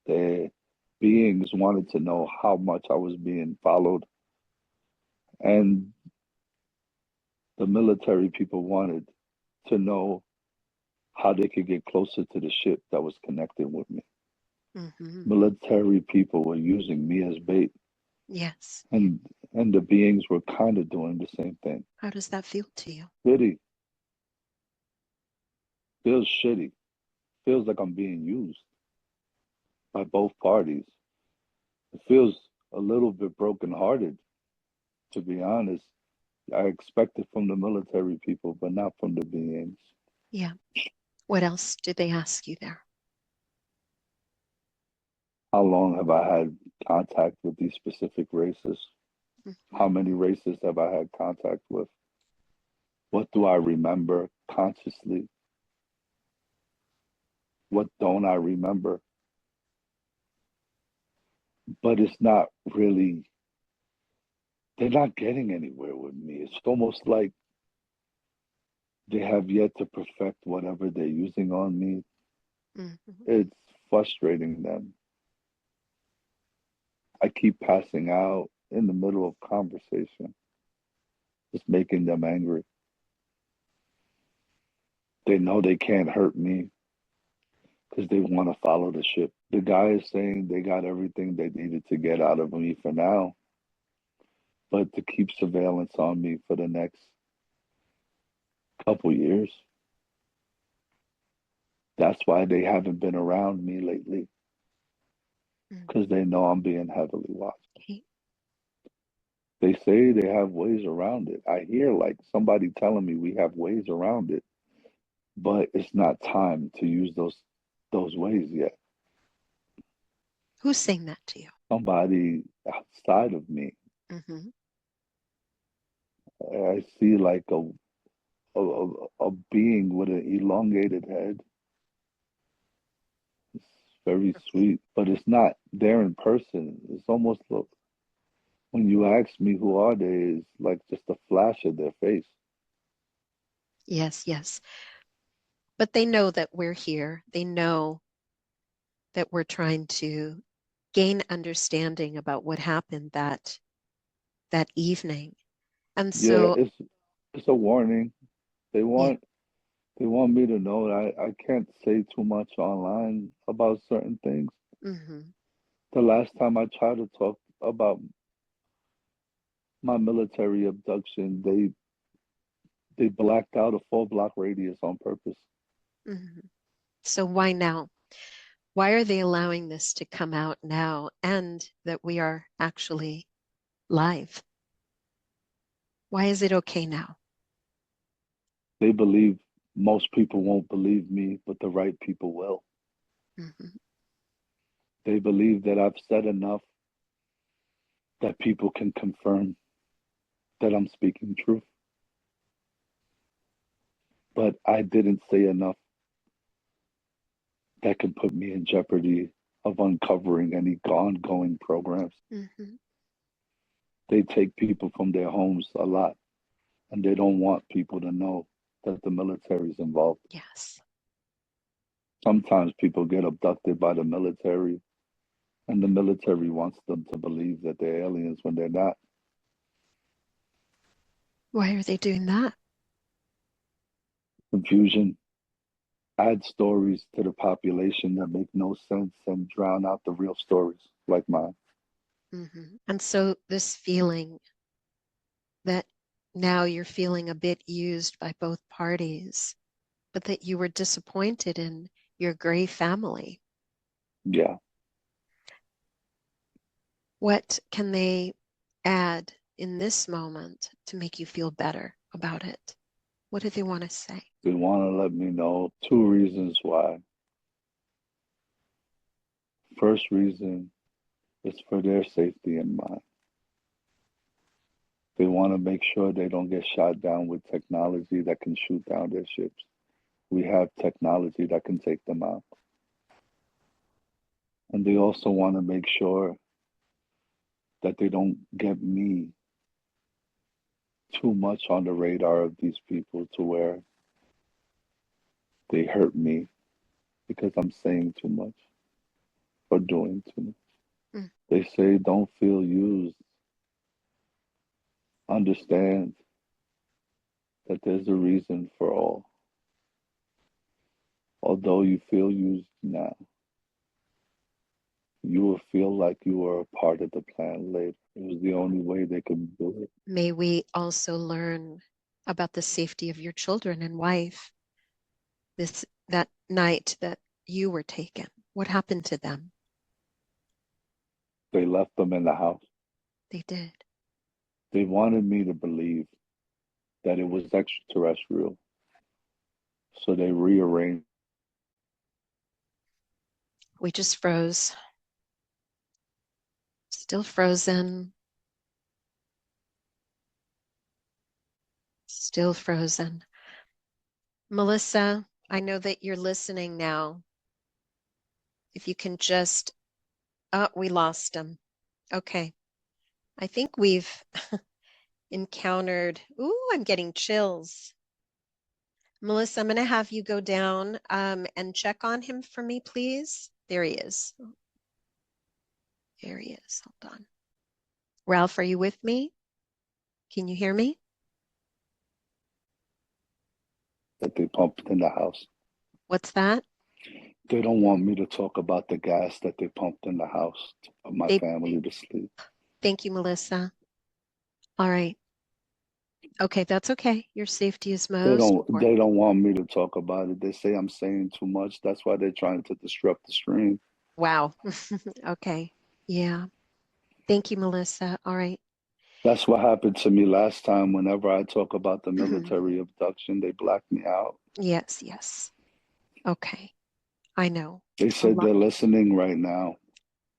The beings wanted to know how much I was being followed, and the military people wanted to know how they could get closer to the ship that was connected with me. Mm-hmm. Military people were using me as bait, Yes. and the beings were kind of doing the same thing. How does that feel to you? Shitty. Feels shitty. Feels like I'm being used by both parties. It feels a little bit brokenhearted, to be honest. I expect it from the military people, but not from the beings. Yeah. What else did they ask you there? How long have I had contact with these specific races? Mm-hmm. How many races have I had contact with? What do I remember consciously? what don't I remember? But it's not really, they're not getting anywhere with me. It's almost like they have yet to perfect whatever they're using on me. Mhm. It's frustrating them. I keep passing out in the middle of conversation, just making them angry. They know they can't hurt me because they want to follow the ship. The guy is saying they got everything they needed to get out of me for now, but to keep surveillance on me for the next couple years. That's why they haven't been around me lately, Mm. because they know I'm being heavily watched. Okay. They say they have ways around it. I hear like somebody telling me we have ways around it, but it's not time to use those ways yet. Who's saying that to you? Somebody outside of me, Hmm. I see like a being with an elongated head. It's very Okay. sweet, but it's not there in person. It's almost look when you ask me who are they, it's like just a flash of their face. Yes, yes. But they know that we're here. They know that we're trying to gain understanding about what happened that evening. And Yeah, so, it's a warning. They yeah. want they want me to know that I can't say too much online about certain things. Hmm. The last time I tried to talk about my military abduction, they blacked out a 4 block radius on purpose. Hmm. So why now? Why are they allowing this to come out now and that we are actually live? Why is it okay now? They believe most people won't believe me, but the right people will. Hmm. They believe that I've said enough that people can confirm that I'm speaking truth. But I didn't say enough that can put me in jeopardy of uncovering any ongoing programs. Hmm. They take people from their homes a lot, and they don't want people to know that the military is involved. Yes. Sometimes people get abducted by the military, and the military wants them to believe that they're aliens when they're not. Why are they doing that? Confusion. Add stories to the population that make no sense and drown out the real stories like mine. And so this feeling that now you're feeling a bit used by both parties, but that you were disappointed in your gray family. Yeah, What can they add in this moment to make you feel better about it? What do they want to say? they want to let me know 2 reasons why. First reason is for their safety and mine. They want to make sure they don't get shot down with technology that can shoot down their ships. We have technology that can take them out. And they also want to make sure that they don't get me too much on the radar of these people to where they hurt me because I'm saying too much or doing too much. Mm. They say don't feel used. Understand that there's a reason for all. Although you feel used now, you will feel like you were a part of the plan later. It was the only way they could do it. May we also learn about the safety of your children and wife this that night that you were taken. What happened to them? They left them in the house. They did. They wanted me to believe that it was extraterrestrial. So they rearranged. We just froze. Still frozen. Still frozen. Melissa, I know that you're listening now. If you can just, oh, we lost him. Okay. I think we've encountered, ooh, I'm getting chills. Melissa, I'm going to have you go down and check on him for me, please. There he is. There he is. Hold on. Ralph, are you with me? Can you hear me? That they pumped in the house. What's that? They don't want me to talk about the gas that they pumped in the house to put my They, family to sleep. thank you, Melissa. All right. Okay, that's okay. Your safety is most important. They don't want me to talk about it. They say I'm saying too much. That's why they're trying to disrupt the stream. Wow. Okay. Yeah. Thank you, Melissa. All right. That's what happened to me last time. Whenever I talk about the military abduction, they black me out. Yes, yes. Okay. I know. They A said lot. they're listening right now.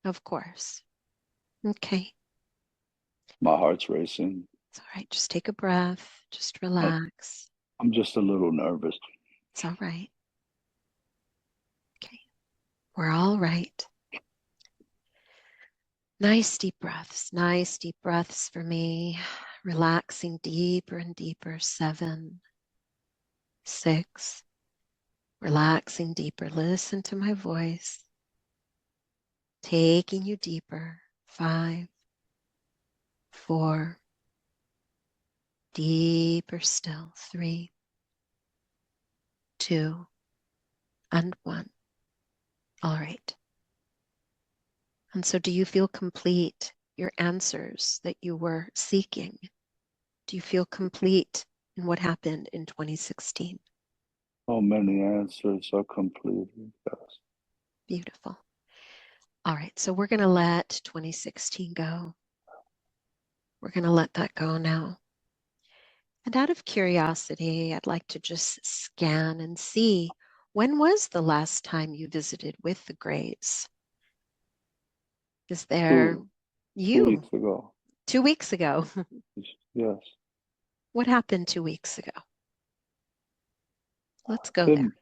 Of course. Okay. My heart's racing. It's all right. Just take a breath. Just And relax. I'm just a little nervous. It's all right. Okay. We're all right. Nice deep breaths. Nice deep breaths for me. Relaxing deeper and deeper. 7, 6. Relaxing deeper. Listen to my voice. Taking you deeper. 5, 4. Deeper still. 3, 2, and 1. All right. And so do you feel complete? Your answers that you were seeking? Do you feel complete in what happened in 2016? So many answers are completed. Yes. Beautiful. All right, so we're going to let 2016 go. We're going to let that go now. And out of curiosity, I'd like to just scan and see, when was the last time you visited with the Greys? Is there Two you weeks ago. 2 weeks ago? Yes. What happened 2 weeks ago? Let's go They, there.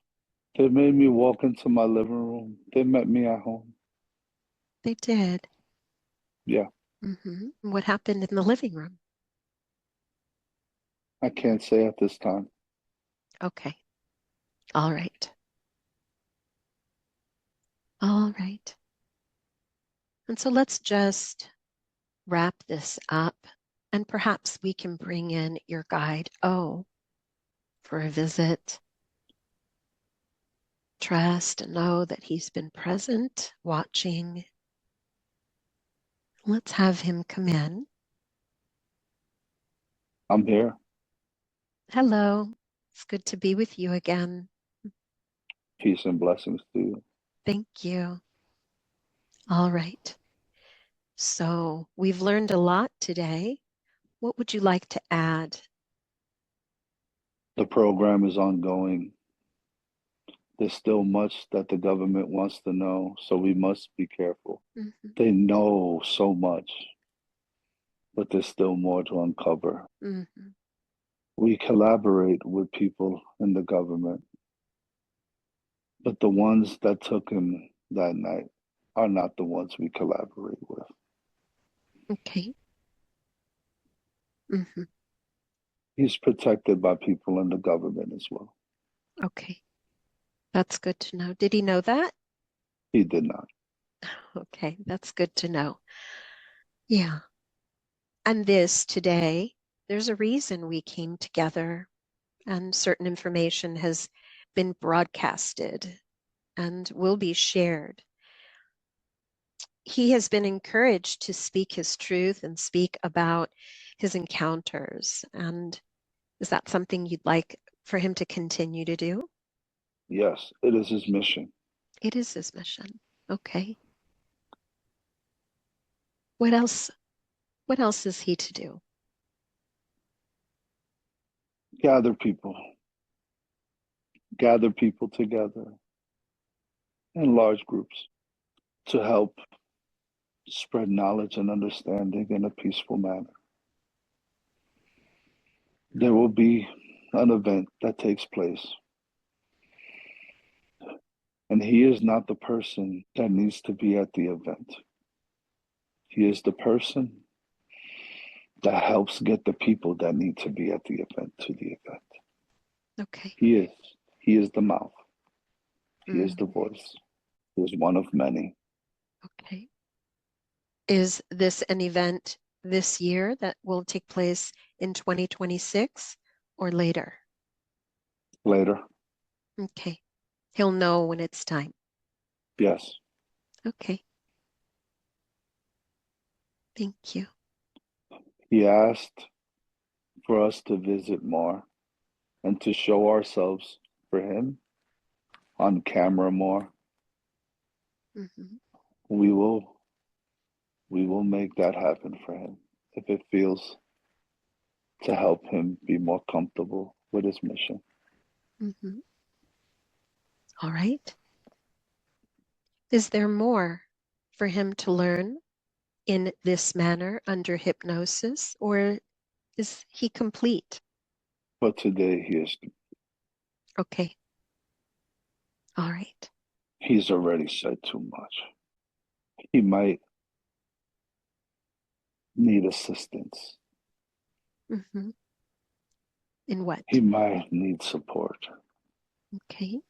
they made me walk into my living room. They met me at home. They did. Yeah. What happened in the living room? I can't say at this time. Okay. All right. All right. And so let's just wrap this up, and perhaps we can bring in your guide, O, for a visit. Trust and know that he's been present, watching. Let's have him come in. I'm here. Hello. It's good to be with you again. Peace and blessings to you. Thank you. All right. So we've learned a lot today. What would you like to add? The program is ongoing. There's still much that the government wants to know, so we must be careful. Mm-hmm. They know so much, but there's still more to uncover. Mm-hmm. We collaborate with people in the government, but the ones that took him that night are not the ones we collaborate with. Okay. Mm-hmm. He's protected by people in the government as well. Okay. That's good to know. Did he know that? He did not. Okay, that's good to know. Yeah. And this today, there's a reason we came together, and certain information has been broadcasted and will be shared. He has been encouraged to speak his truth and speak about his encounters. And is that something you'd like for him to continue to do? Yes, it is his mission. It is his mission. Okay. What else? What else is he to do? Gather people together in large groups to help spread knowledge and understanding in a peaceful manner. There will be an event that takes place And he is not the person that needs to be at the event. He is the person that helps get the people that need to be at the event to the event. Okay. He is. He is the mouth. He is Mm, the voice. He is one of many. okay. Is this an event this year that will take place in 2026 or later? Later, Okay. He'll know when it's time. yes. Okay. Thank you. He asked for us to visit more and to show ourselves for him on camera more. Hmm. We will make that happen for him if it feels to help him be more comfortable with his mission. Hmm. All right. Is there more for him to learn in this manner under hypnosis, or is he complete? But today Okay. All right. he's already said too much. He might need assistance. Hmm. In He what? might need support. Okay.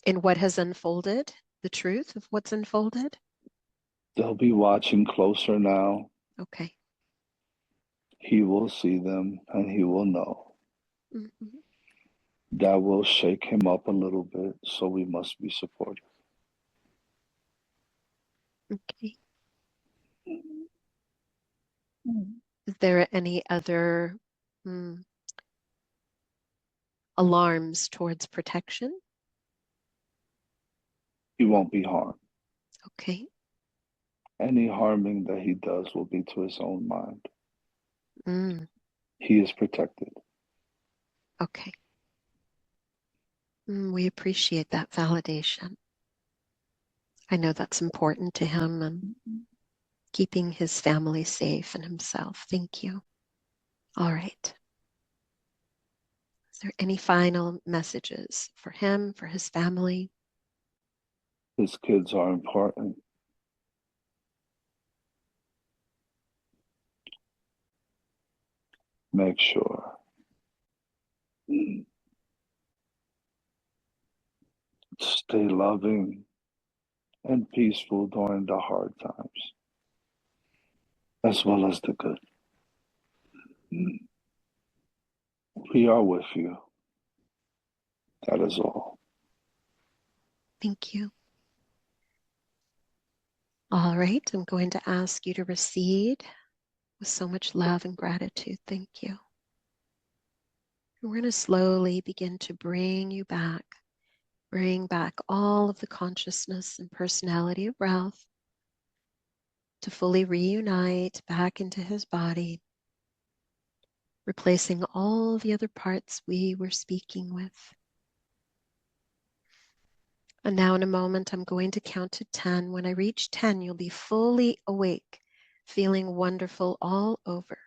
In what has unfolded? The truth of what's unfolded? They'll be watching closer now. Okay. He will see them and he will know. Hmm. That will shake him up a little bit, so we must be supportive. Okay. Is there any other hmm, alarms towards protection? He won't be harmed. Okay. Any harming that he does will be to his own mind. Mm, He is protected. okay. We appreciate that validation. I know that's important to him and keeping his family safe and himself. Thank you. All right. Is there any final messages for him, for his family? His kids are important. Make sure stay loving and peaceful during the hard times, as well as the good. We are with you. That is all. Thank you. All right. I'm going to ask you to recede with so much love and gratitude. Thank you. And we're going to slowly begin to bring back all of the consciousness and personality of Ralph to fully reunite back into his body, replacing all the other parts we were speaking with. And now in a moment, I'm going to count to 10. When I reach 10, you'll be fully awake, feeling wonderful all over.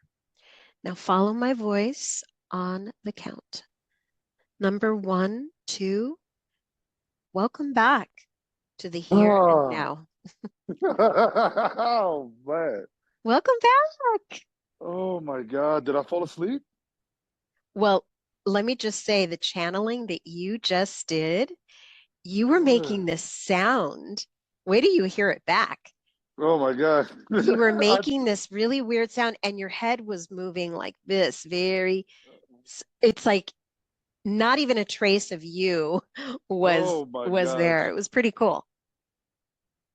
Now follow my voice on the count. Number 1, 2, welcome back to the here and Ah, now. oh man. Welcome back. Oh my God. Did I fall asleep? Well, let me just say the channeling that you just did, you were making this sound. Wait till you hear it back. Oh my God. You were I, making this really weird sound and your head was moving like this, it's like not even a trace of you was oh my was God. there. It was pretty cool.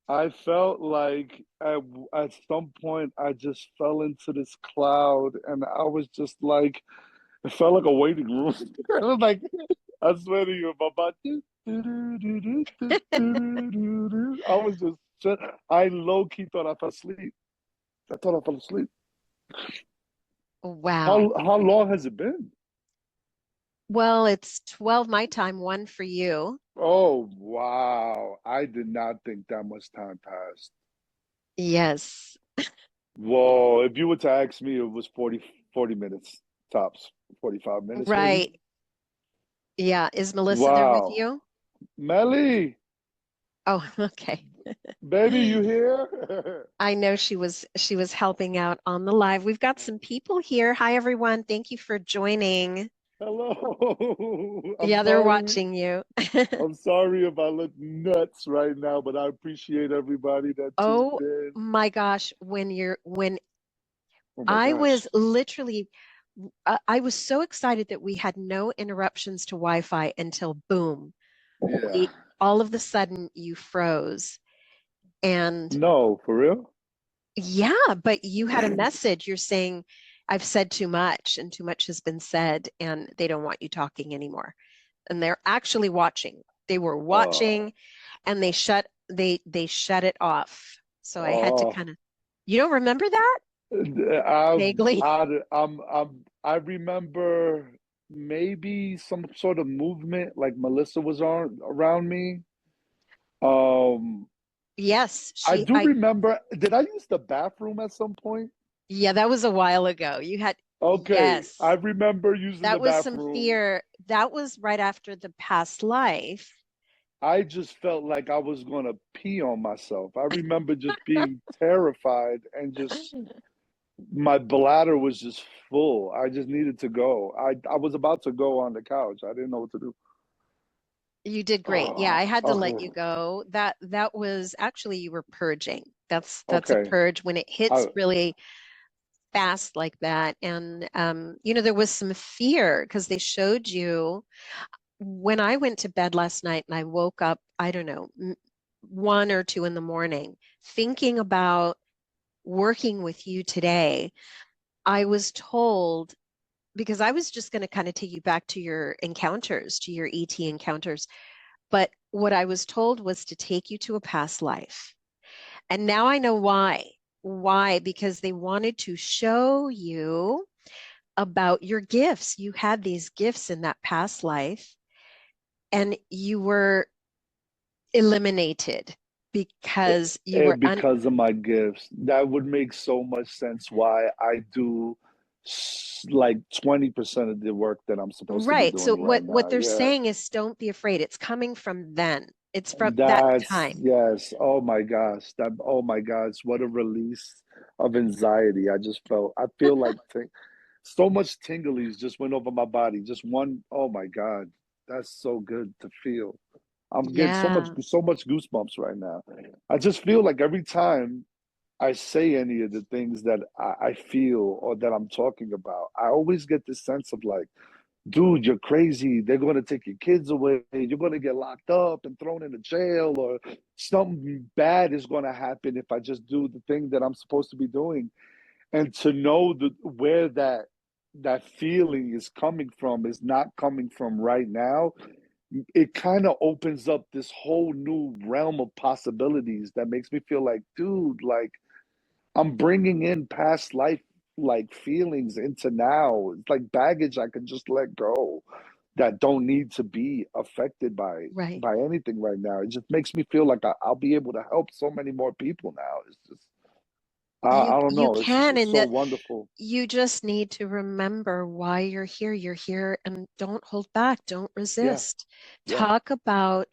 I felt like at some point I just fell into this cloud and I was just like, it felt like a waiting room. I was like, I swear to you, my body. I was just, I low key thought I fell asleep. I thought I fell asleep. Wow. How long has it been? Well, it's 12 my time, 1 for you. Oh wow. I did not think that much time passed. Yes. Whoa, if you were to ask me, it was 40 minutes tops, 45 minutes maybe. Right. Yeah. Is Melissa there with Wow. you? Melly, Oh, okay. baby, you here? I know she was helping out on the live. We've got some people here. Hi, everyone. Thank you for joining. Hello. I'm Yeah, they're sorry. watching you. I'm sorry if I look nuts right now, but I appreciate everybody that tuned Oh in. my gosh, when Oh my I gosh. was literally I was so excited that we had no interruptions to Wi-Fi until boom, Yeah. we all of the sudden you froze. And No, for real? yeah, but you had a message. You're saying, I've said too much and too much has been said, and they don't want you talking anymore. And they're actually watching. They were Oh, watching and they shut it off. So I had to oh. kind of, you don't remember that vaguely? I remember maybe some sort of movement, like Melissa was on around me. Um, Yes, I do remember. Did I use the bathroom at some point? yeah, that was a while ago. You had, Okay, I yes, remember using the that was some bathroom. fear. That was right after the past life. I just felt like I was gonna pee on myself. I remember just being terrified and just my bladder was just full. I just needed to go. I was about to go on the couch. I didn't know what to do. You did great. Yeah, I Oh, had to let you okay. go. That was actually you were purging. That's a Okay. purge when it hits I really fast like that. And there was some fear because they showed you when I went to bed last night and I woke up, I don't know, 1 or 2 in the morning, thinking about working with you today. I was told because I was just going to kind of take you back to your encounters, to your ET encounters. But what I was told was to take you to a past life. And now I know why. Why? Because they wanted to show you about your gifts. You had these gifts in that past life, and you were eliminated because you were because of my gifts. That would make so much sense why I do like 20% of the work that I'm supposed to be right. So doing what right what now. they're Yeah. saying is don't be afraid. It's coming from then. It's from that That's time. yes. Oh my gosh. That oh my gosh, what a release of anxiety. I just felt I feel like so much tinglies just went over my body. Just one, oh my God. That's so good to feel. I'm getting Yeah. so much goosebumps right now. I just feel like every time I say any of the things that I feel or that I'm talking about, I always get this sense of like, dude, you're crazy. They're going to take your kids away. You're going to get locked up and thrown into jail, or something bad is going to happen if I just do the thing that I'm supposed to be doing. And to know where that feeling is coming from is not coming from right now, it kind of opens up this whole new realm of possibilities that makes me feel like, dude, like I'm bringing in past life like feelings into now. It's like baggage I can just let go that don't need to be affected Right. by anything right now. It just makes me feel like I'll be able to help so many more people now. It's just You I don't you know. It's just can, it's and so that wonderful. you just need to remember why you're here. You're here, and don't hold back. Don't Yeah, resist. yeah, Talk about.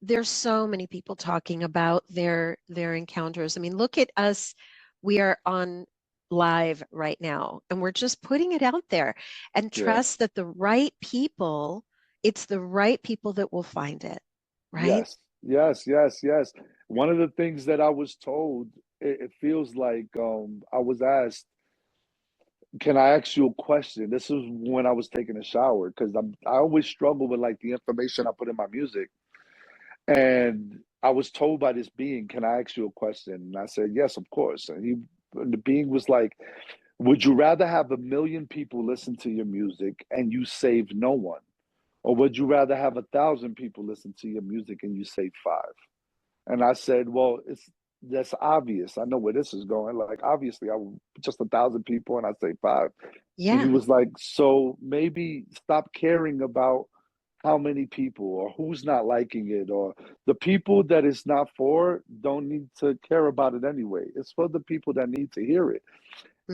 There's so many people talking about their encounters. I mean, look at us. We are on live right now, and we're just putting it out there. And yeah. trust that the right people, it's the right people that will find it, right? Yes, yes, yes, yes. One of the things that I was told, it feels like I was asked, can I ask you a question? This is when I was taking a shower because I always struggle with like the information I put in my music. And I was told by this being, can I ask you a question? And I said, yes, of course. And the being was like, would you rather have 1 million people listen to your music and you save no one? Or would you rather have 1,000 people listen to your music and you save five? And I said, well, it's that's obvious. I know where this is going. Like, obviously, just 1,000 people and I say five. And he Yeah. was like, so maybe stop caring about how many people or who's not liking it, or the people that it's not for don't need to care about it anyway. It's for the people that need to hear it.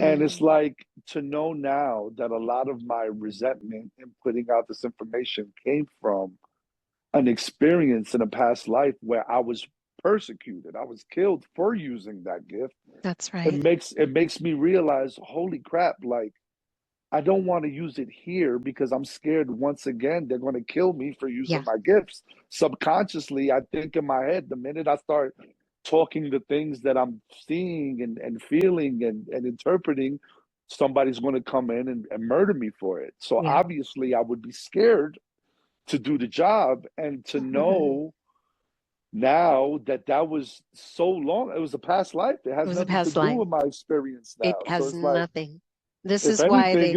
And it's Mm, like to know now that a lot of my resentment in putting out this information came from an experience in a past life where I was persecuted. I was killed for using that gift. That's It right. makes me realize, holy crap, like I don't want to use it here because I'm scared once again they're going to kill me for using Yeah. my gifts. Subconsciously, I think in my head, the minute I start talking the things that I'm seeing and feeling and interpreting, somebody's going to come in and murder me for it. So Yeah. obviously, I would be scared to do the job and to It know now that that was so long. It was a past life. It has was a nothing to past do life. with my experience It now. So has it's like, nothing. This if is why anything, they,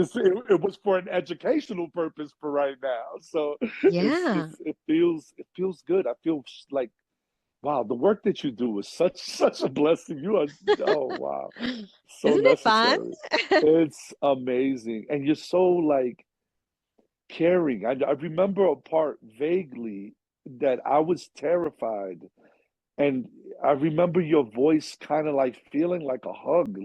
it was for an educational purpose for right now. So yeah. it feels good. I feel like, wow, the work that you do is such a blessing. You are, oh wow, so Isn't it fun? necessary. It's amazing, and you're so like caring. I remember a part vaguely that I was terrified, and I remember your voice kind of like feeling like a hug,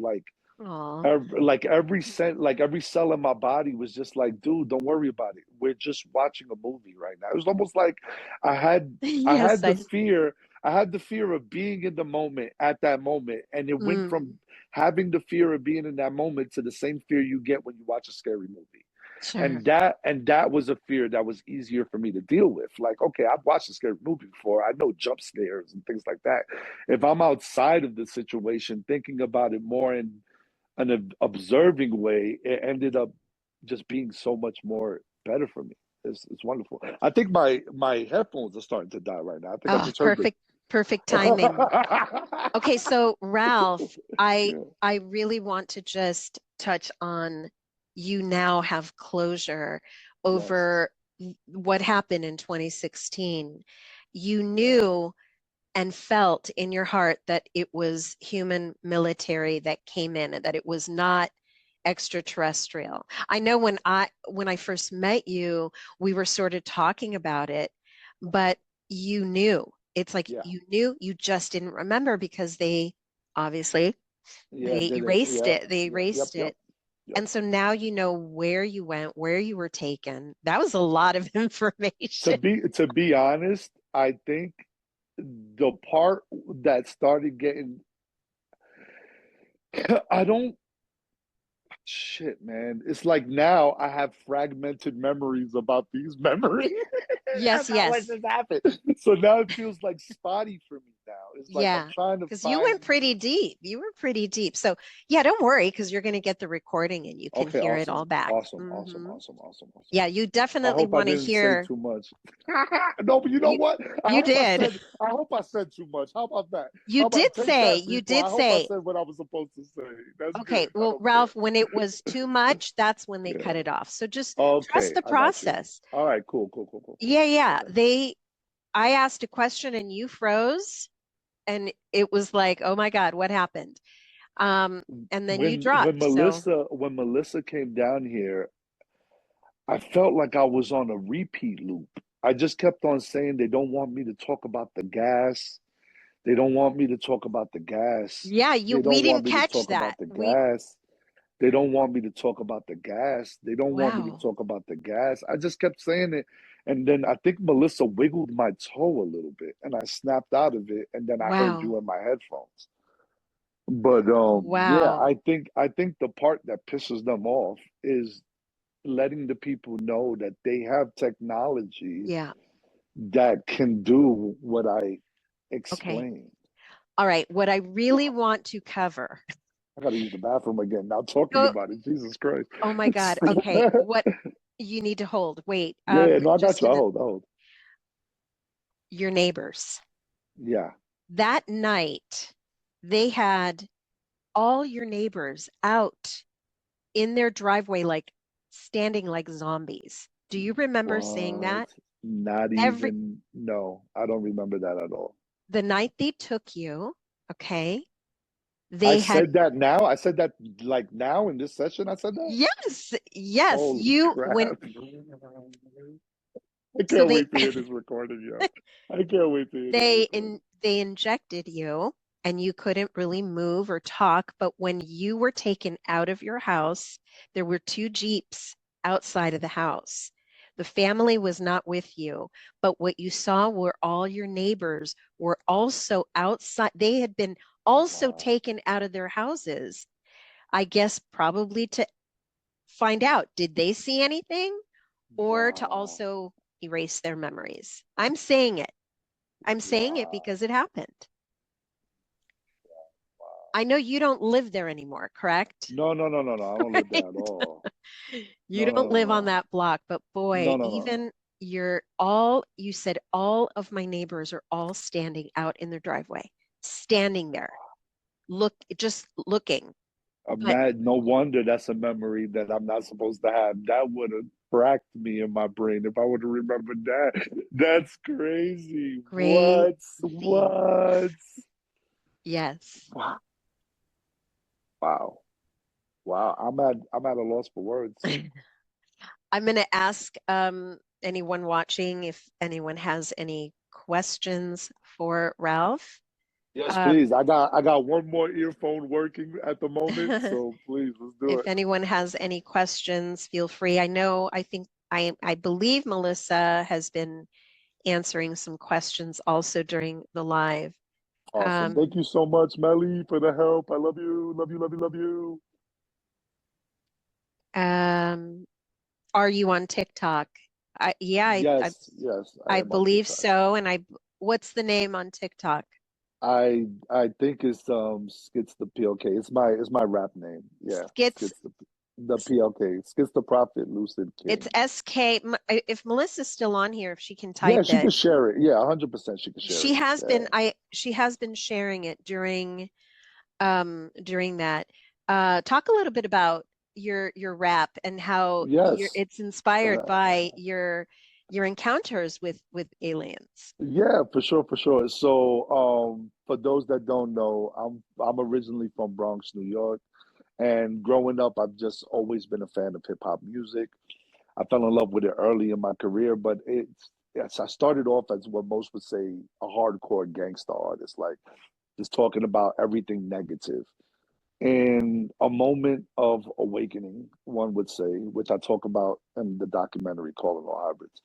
Aw. like every cell in my body was just like, dude, don't worry about it. We're just watching a movie right now. It was almost like I had I Yes, had I, the fear. I had the fear of being in the moment at that moment, and it went from mm, having the fear of being in that moment to the same fear you get when you watch a scary movie. sure. And that was a fear that was easier for me to deal with. Like, okay, I've watched a scary movie before. I know jump scares and things like that. If I'm outside of the situation, thinking about it more in an observing way, it ended up just being so much more better for me. It's wonderful. I think my headphones are starting to die right now. I think I Oh, just heard perfect, perfect timing. the. Okay, so Ralph, I Yeah. I really want to just touch on you now have closure Yes. over what happened in 2016. You Yeah. knew and felt in your heart that it was human military that came in and that it was not extraterrestrial. I know when I first met you, we were sort of talking about it, but you knew. It's like Yeah. you knew, you just didn't remember because they obviously Yeah. they Did it? erased Yeah. it. They Yeah. Yep. erased Yep. it. Yep. And so now you know where you went, where you were taken. That was a lot of To information. be honest, I think the part that started getting I don't shit, man. It's like now I have fragmented memories about these memories. Yes, And how much yes. has happened. So now it feels like spotty for me now. It's like I'm Yeah, trying to because you find. went pretty deep. You were pretty deep. So, yeah, don't worry because you're going to get the recording and you can Okay, hear it awesome. all back. Awesome. Awesome. Awesome. Awesome. Awesome. Yeah, you I definitely hope I want to didn't say hear. too much. No, but you know You what? you did. I hope I said too much. How about that? You How did about take say. that, You people? I did hope I say. said what I was supposed to say. That's Okay, good. I well, don't care. Ralph, when it was too much, that's when they cut Yeah. it off. So just trust Okay, the I got you. process. All right, cool, cool, cool, cool, cool. Yeah, yeah. Okay. I asked a question and you froze, and it was like, oh my God, what happened? And then you When dropped. So, Melissa came down here, I felt like I was on a repeat loop. I just kept on saying they don't want me to talk about the gas. They don't want me to talk about the gas. yeah, They we don't want didn't me to catch talk about that. the We, gas. They don't want me to talk about the gas. They don't want me to wow, talk about the gas. I just kept saying it. And then I think Melissa wiggled my toe a little bit and I snapped out of it. And then I heard wow, you in my headphones. But yeah, wow. I think the part that pisses them off is letting the people know that they have technology Yeah. that can do what I Okay. explained. All right. What I really want to cover. I gotta use the bathroom again now talking Go. about it. Jesus Christ. Oh my God. Okay. What you need to hold. Wait. Yeah, yeah, no, I got Just you. I gonna hold, I hold. your neighbors. Yeah. That night, they had all your neighbors out in their driveway, like standing like zombies. Do you remember seeing What? that? Not Every even, no, I don't remember that at all. the night they took you, okay, I they had said that now. I said that like now in this session. I said that. yes, yes, Holy you when crap. I so can't wait to hear this recording, yo. I can't wait to hear this recording. they injected you and you couldn't really move or talk, but when you were taken out of your house, there were two Jeeps outside of the house. The family was not with you, but what you saw were all your neighbors were also outside. They had been also Wow. taken out of their houses, I guess probably to find out, did they see anything or to Wow. also erase their memories. I'm saying it. I'm saying it Wow. because it happened. Wow. I know you don't live there anymore, correct? No, no, no, no, no. I don't live there Right? at all. You No, no, don't no, live on no. that block, but boy, No, no, no, no. even you said all of my neighbors are all standing out in their driveway, standing there, just looking. I'm But mad. No wonder that's a memory that I'm not supposed to have. That would have cracked me in my brain if I would have remembered that. That's crazy. What? crazy. What? Yes. Wow. Wow. Wow. I'm at a loss for words. I'm going to ask anyone watching if anyone has any questions for Ralph. Yes, Um, please. I got one more earphone working at the moment, so please let's do if it. anyone has any questions, feel free. I believe Melissa has been answering some questions also during the live. Awesome. Thank Um, you so much, Melly, for the help. I love you. Love you, love you, love you. um, are you on TikTok? Yeah, Yes, yes, I I am on believe TikTok. so. What's the name on TikTok? I think it's Skits the PLK. It's my rap name. Yeah, Skits. the PLK. Skits the Prophet Lucid It's King. SK. If Melissa's still on here, if she can Yeah, type she it. could share it. Yeah, 100% she could share it. Yeah. She has been sharing it during that. Talk a little bit about your rap and how Yes. it's inspired Uh, by your encounters with aliens. yeah, for sure, for sure. So, for those that don't know, I'm originally from Bronx, New York, and growing up, I've just always been a fan of hip hop music. I fell in love with it early in my career, but yes, I started off as what most would say a hardcore gangster artist, like just talking about everything negative. In a moment of awakening, one would say, which I talk about in the documentary Calling All Hybrids,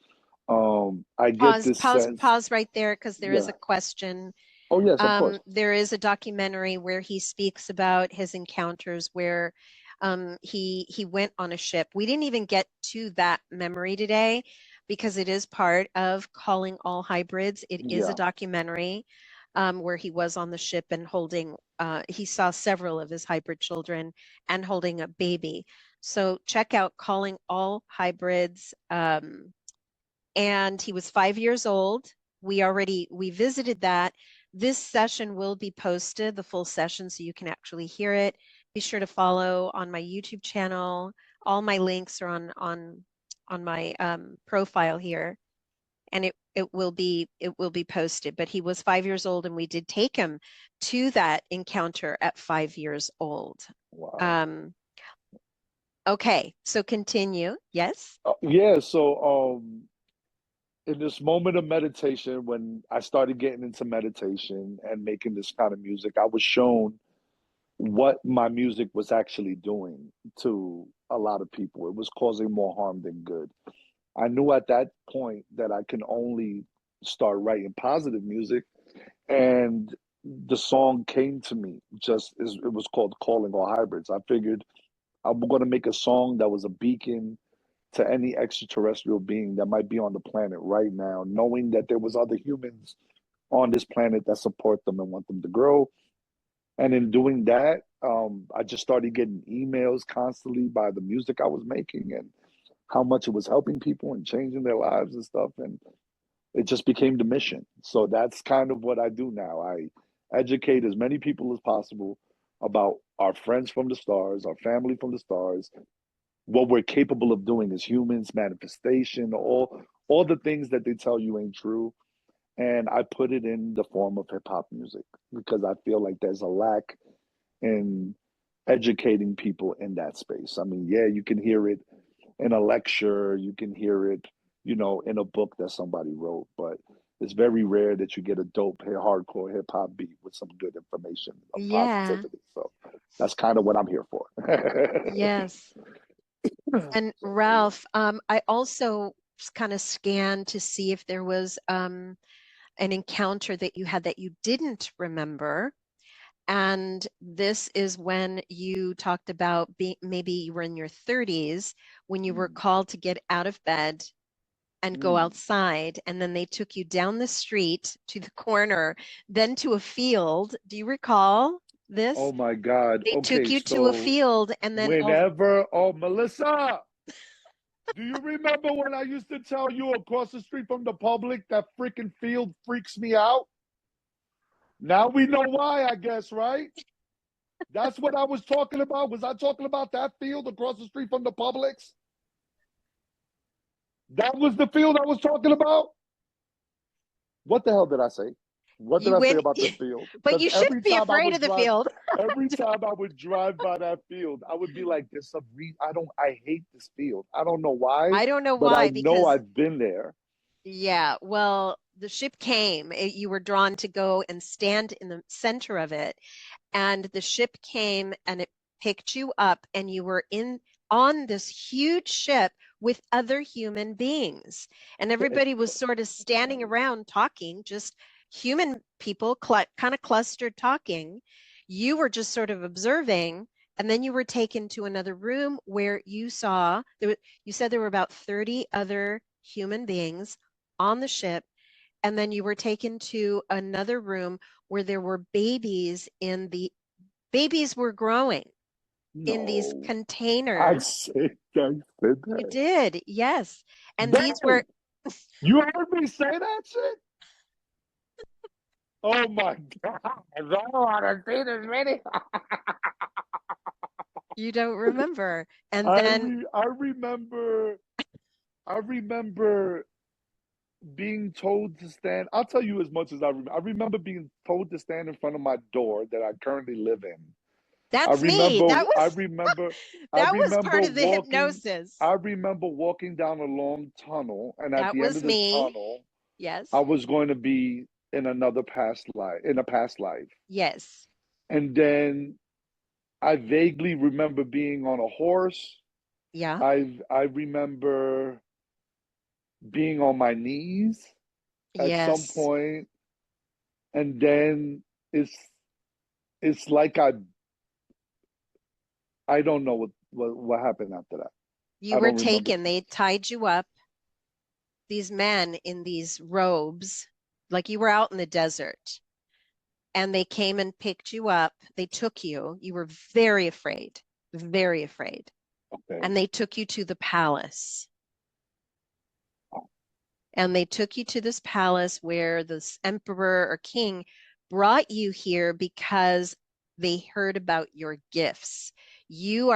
I get this sense, Pause right there because there is yeah. a question. Oh yes, of course. There is a documentary where he speaks about his encounters where he went on a ship. We didn't even get to that memory today because it is part of Calling All Hybrids. It is a Yeah, documentary where he was on the ship and he saw several of his hybrid children and holding a baby. So check out Calling All Hybrids. And he was 5 years old. We visited that. This session will be posted, the full session, so you can actually hear it. Be sure to follow on my YouTube channel. All my links are on my profile here, and it will be posted. But he was 5 years old, and we did take him to that encounter at 5 years old. wow. Um, okay, so continue. Yes. Yeah, so in this moment of meditation, when I started getting into meditation and making this kind of music, I was shown what my music was actually doing to a lot of people. It was causing more harm than good. I knew at that point that I can only start writing positive music, and the song came to me just as it was called Calling All Hybrids. I figured I'm going to make a song that was a beacon to any extraterrestrial being that might be on the planet right now, knowing that there was other humans on this planet that support them and want them to grow. And in doing that, I just started getting emails constantly by the music I was making and how much it was helping people and changing their lives and stuff. And it just became the mission. So that's kind of what I do now. I educate as many people as possible about our friends from the stars, our family from the stars, what we're capable of doing as humans, manifestation, all the things that they tell you ain't true. And I put it in the form of hip hop music because I feel like there's a lack in educating people in that space. I mean, yeah, you can hear it in a lecture, you can hear it, in a book that somebody wrote, but it's very rare that you get a dope hardcore hip hop beat with some good information of Yeah. positivity. So that's kind of what I'm here for. Yes. And So yeah. Ralph, I also kind of scan to see if there was an encounter that you had that you didn't remember. And this is when you talked about being, maybe you were in your 30s when you were Mm, called to get out of bed and go mm. outside. And then they took you down the street to the corner, then to a field. Do you recall Oh this? my God. They took Okay, you to a so field and then all, whenever, oh, Melissa, do you remember when I used to tell you across the street from the public that freaking field freaks me out? Now we know why, I guess, right? That's what I was talking about. Was I talking about that field across the street from the Publix? That was the field I was talking about? What the hell did I say? What did you I say went, about the field? but Because you shouldn't be afraid of the field. every time I would drive by that field, I would be like, "There's some I hate this field. I don't know why, I don't know but I why, know because I've been there." yeah, well, the ship came. You were drawn to go and stand in the center of it, and the ship came and it picked you up, and you were in on this huge ship with other human beings. And everybody was sort of That's standing funny. around talking, just human people kind of clustered talking. You were just sort of observing, and then you were taken to another room where you saw you said there were about 30 other human beings on the ship, and then you were taken to another room where there were babies were growing in these No, containers. I said You that. did, yes. And these were, Dang, you heard me say that shit? Oh my God! I don't want to see this video. you don't remember. And then, I remember being told to stand. I'll tell you as much as I remember. I remember being told to stand in front of my door that I currently live in. I that's me. remember, I remember, I That was remember part of the walking. hypnosis. I remember walking down a long tunnel, and at That the end was of the me. tunnel, I Yes. was going to be in another past life, in a past life, Yes. and then I vaguely remember being on a horse. Yeah. I remember being on my knees at some Yes. point, and then it's it's like I don't know what happened after that. You I were don't remember. taken. They tied you up, these men in these robes, like you were out in the desert. And they came and picked you up. They took you. You were very afraid, very afraid. Okay. And they took you to the palace. And they took you to this palace where this emperor or king brought you here because they heard about your gifts. You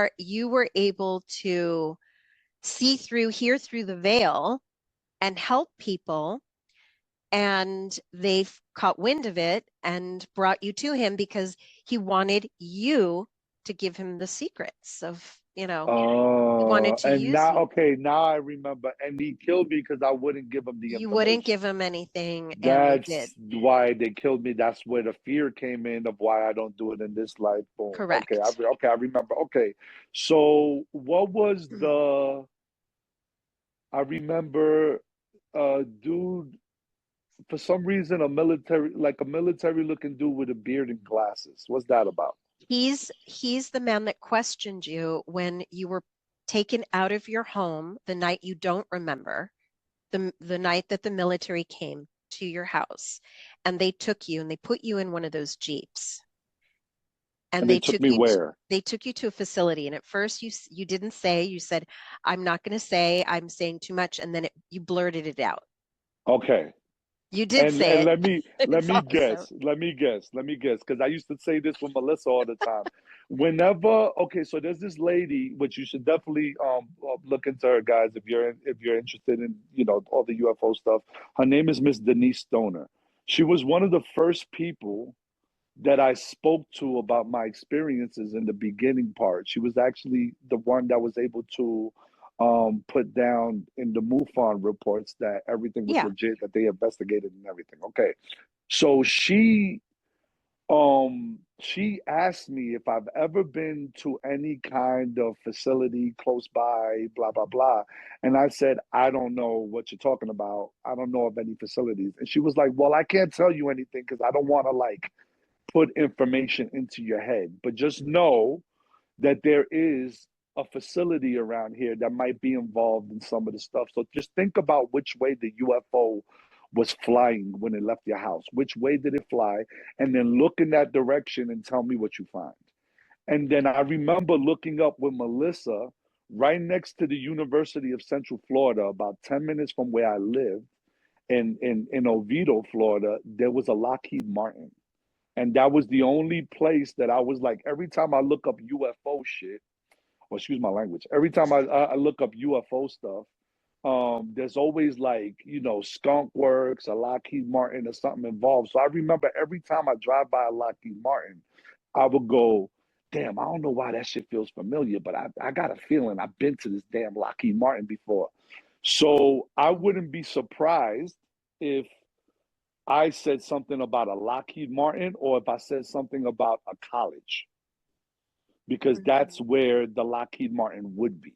were able to see through, hear through the veil and help people, and they caught wind of it and brought you to him because he wanted you to give him the secrets of, he wanted to And use now, you. okay, now I remember. And he killed me because I wouldn't give him the You wouldn't information. give him anything, and they did. That's why they killed me. That's where the fear came in of why I don't do it in this life. Boom. Okay, Correct. okay, I remember. Okay, so what was the? I remember, dude. For some reason, a military looking dude with a beard and glasses. What's that about? He's the man that questioned you when you were taken out of your home the night you don't remember, the night that the military came to your house, and they took you and they put you in one of those jeeps, and And they took me where? they took you to a facility. And at first you didn't say, you said, I'm not going to say, I'm saying too much, and then you blurted it out. Okay. You did say And it. let It's me also, guess, because I used to say this with Melissa all the time. Whenever, okay, so there's this lady, which you should definitely look into her, guys, if you're interested in all the UFO stuff. Her name is Miss Denise Stoner. She was one of the first people that I spoke to about my experiences in the beginning part. She was actually the one that was able to put down in the MUFON reports that everything was yeah. legit, that they investigated and everything. Okay. So she She asked me if I've ever been to any kind of facility close by, blah, blah, blah. And I said, I don't know what you're talking about. I don't know of any facilities. And she was like, well, I can't tell you anything because I don't want to like put information into your head. But just know that there is a facility around here that might be involved in some of the stuff. So just think about which way the UFO was flying when it left your house. Which way did it fly? And then look in that direction and tell me what you find. And then I remember looking up with Melissa right next to the University of Central Florida, about 10 minutes from where I lived in Oviedo, Florida, there was a Lockheed Martin. And that was the only place that I was like, every time I look up UFO shit, or excuse my language, every time I look up UFO stuff, there's always like, you know, Skunk Works, a Lockheed Martin, or something involved. So I remember every time I drive by a Lockheed Martin, I would go, damn, I don't know why that shit feels familiar, but I got a feeling I've been to this damn Lockheed Martin before. So I wouldn't be surprised if I said something about a Lockheed Martin or if I said something about a college, because that's where the Lockheed Martin would be,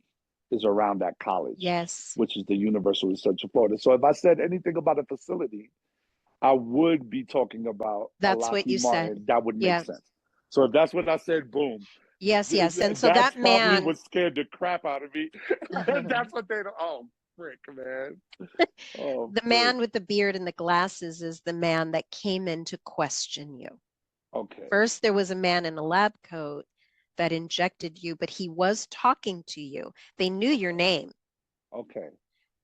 is around that college, Yes. which is the University of Central Florida. So if I said anything about a facility, I would be talking about a That's what you Lockheed said. Martin. That would make Yeah. sense. So if that's what I said, boom. Yes, yes. And so That's that probably man, what scared the crap out of me. That's what they, oh, frick, man. Oh, the frick. man with the beard and the glasses is the man that came in to question you. Okay. First, there was a man in a lab coat that injected you, but he was talking to you. They knew your name. Okay. So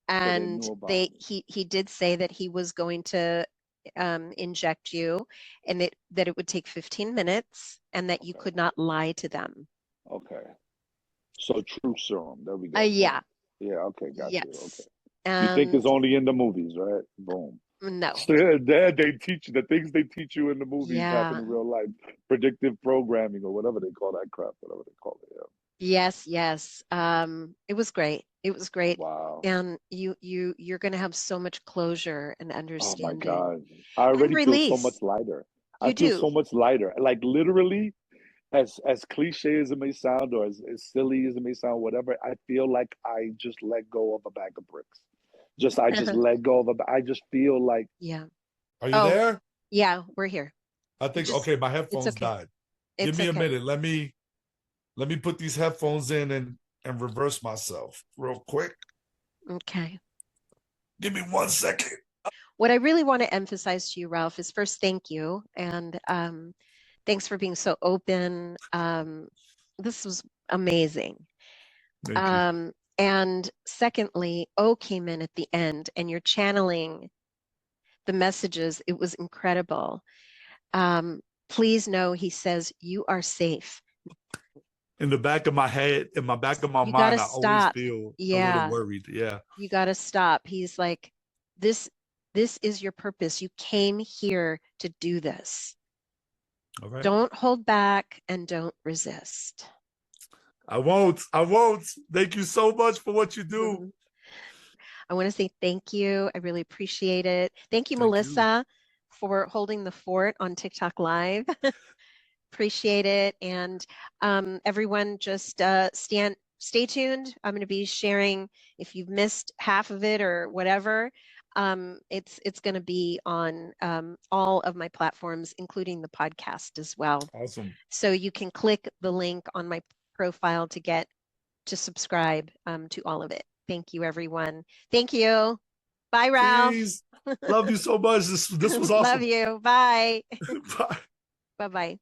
they And knew about me. he did say that he was going to inject you and that it would take 15 minutes and that you Okay. could not lie to them. Okay. So true serum. There we go. Yeah. Yeah. Okay. Got you. Okay. Yes. You think it's And only in the movies, right? Boom. no. So they teach the things they teach you in the movies happen Yeah. in real life. Predictive programming or whatever they call that crap. Whatever they call it. Yeah. Yes, yes. It was great. It was great. Wow. And you're going to have so much closure and Oh my understanding God. I and already feel so much release. lighter. I You feel do. so much lighter. Like literally, as cliche as it may sound, or as silly as it may sound, whatever, I feel like I just let go of a bag of bricks. I just let go of I just feel like, Yeah. Are you Oh, there? yeah, we're here. I think Just, okay, my it's headphones okay. died. Give It's me a okay. minute. Let me put these headphones in and reverse myself real quick. Okay. Give me 1 second. What I really want to emphasize to you, Ralph, is first, thank you. And thanks for being so open. This was amazing. Thank you. And secondly, O came in at the end and you're channeling the messages. It was incredible. Please know, he says, you are safe. In the back of my head, in my back of my You got to mind, I always stop. feel a little Yeah, worried. Yeah. you got to stop. He's like, this, this is your purpose. You came here to do this. All right. Don't hold back and don't resist. I won't. I won't. Thank you so much for what you do. I want to say thank you. I really appreciate it. Thank you, Thank you. Melissa, for holding the fort on TikTok Live. Appreciate it. And everyone just stay tuned. I'm going to be sharing, if you've missed half of it or whatever, it's going to be on all of my platforms, including the podcast as well. Awesome. So you can click the link on my profile to subscribe to all of it. Thank you, everyone. Thank you. Bye, Ralph. Please. Love you so much. This was awesome. Love you. Bye. Bye. Bye-bye.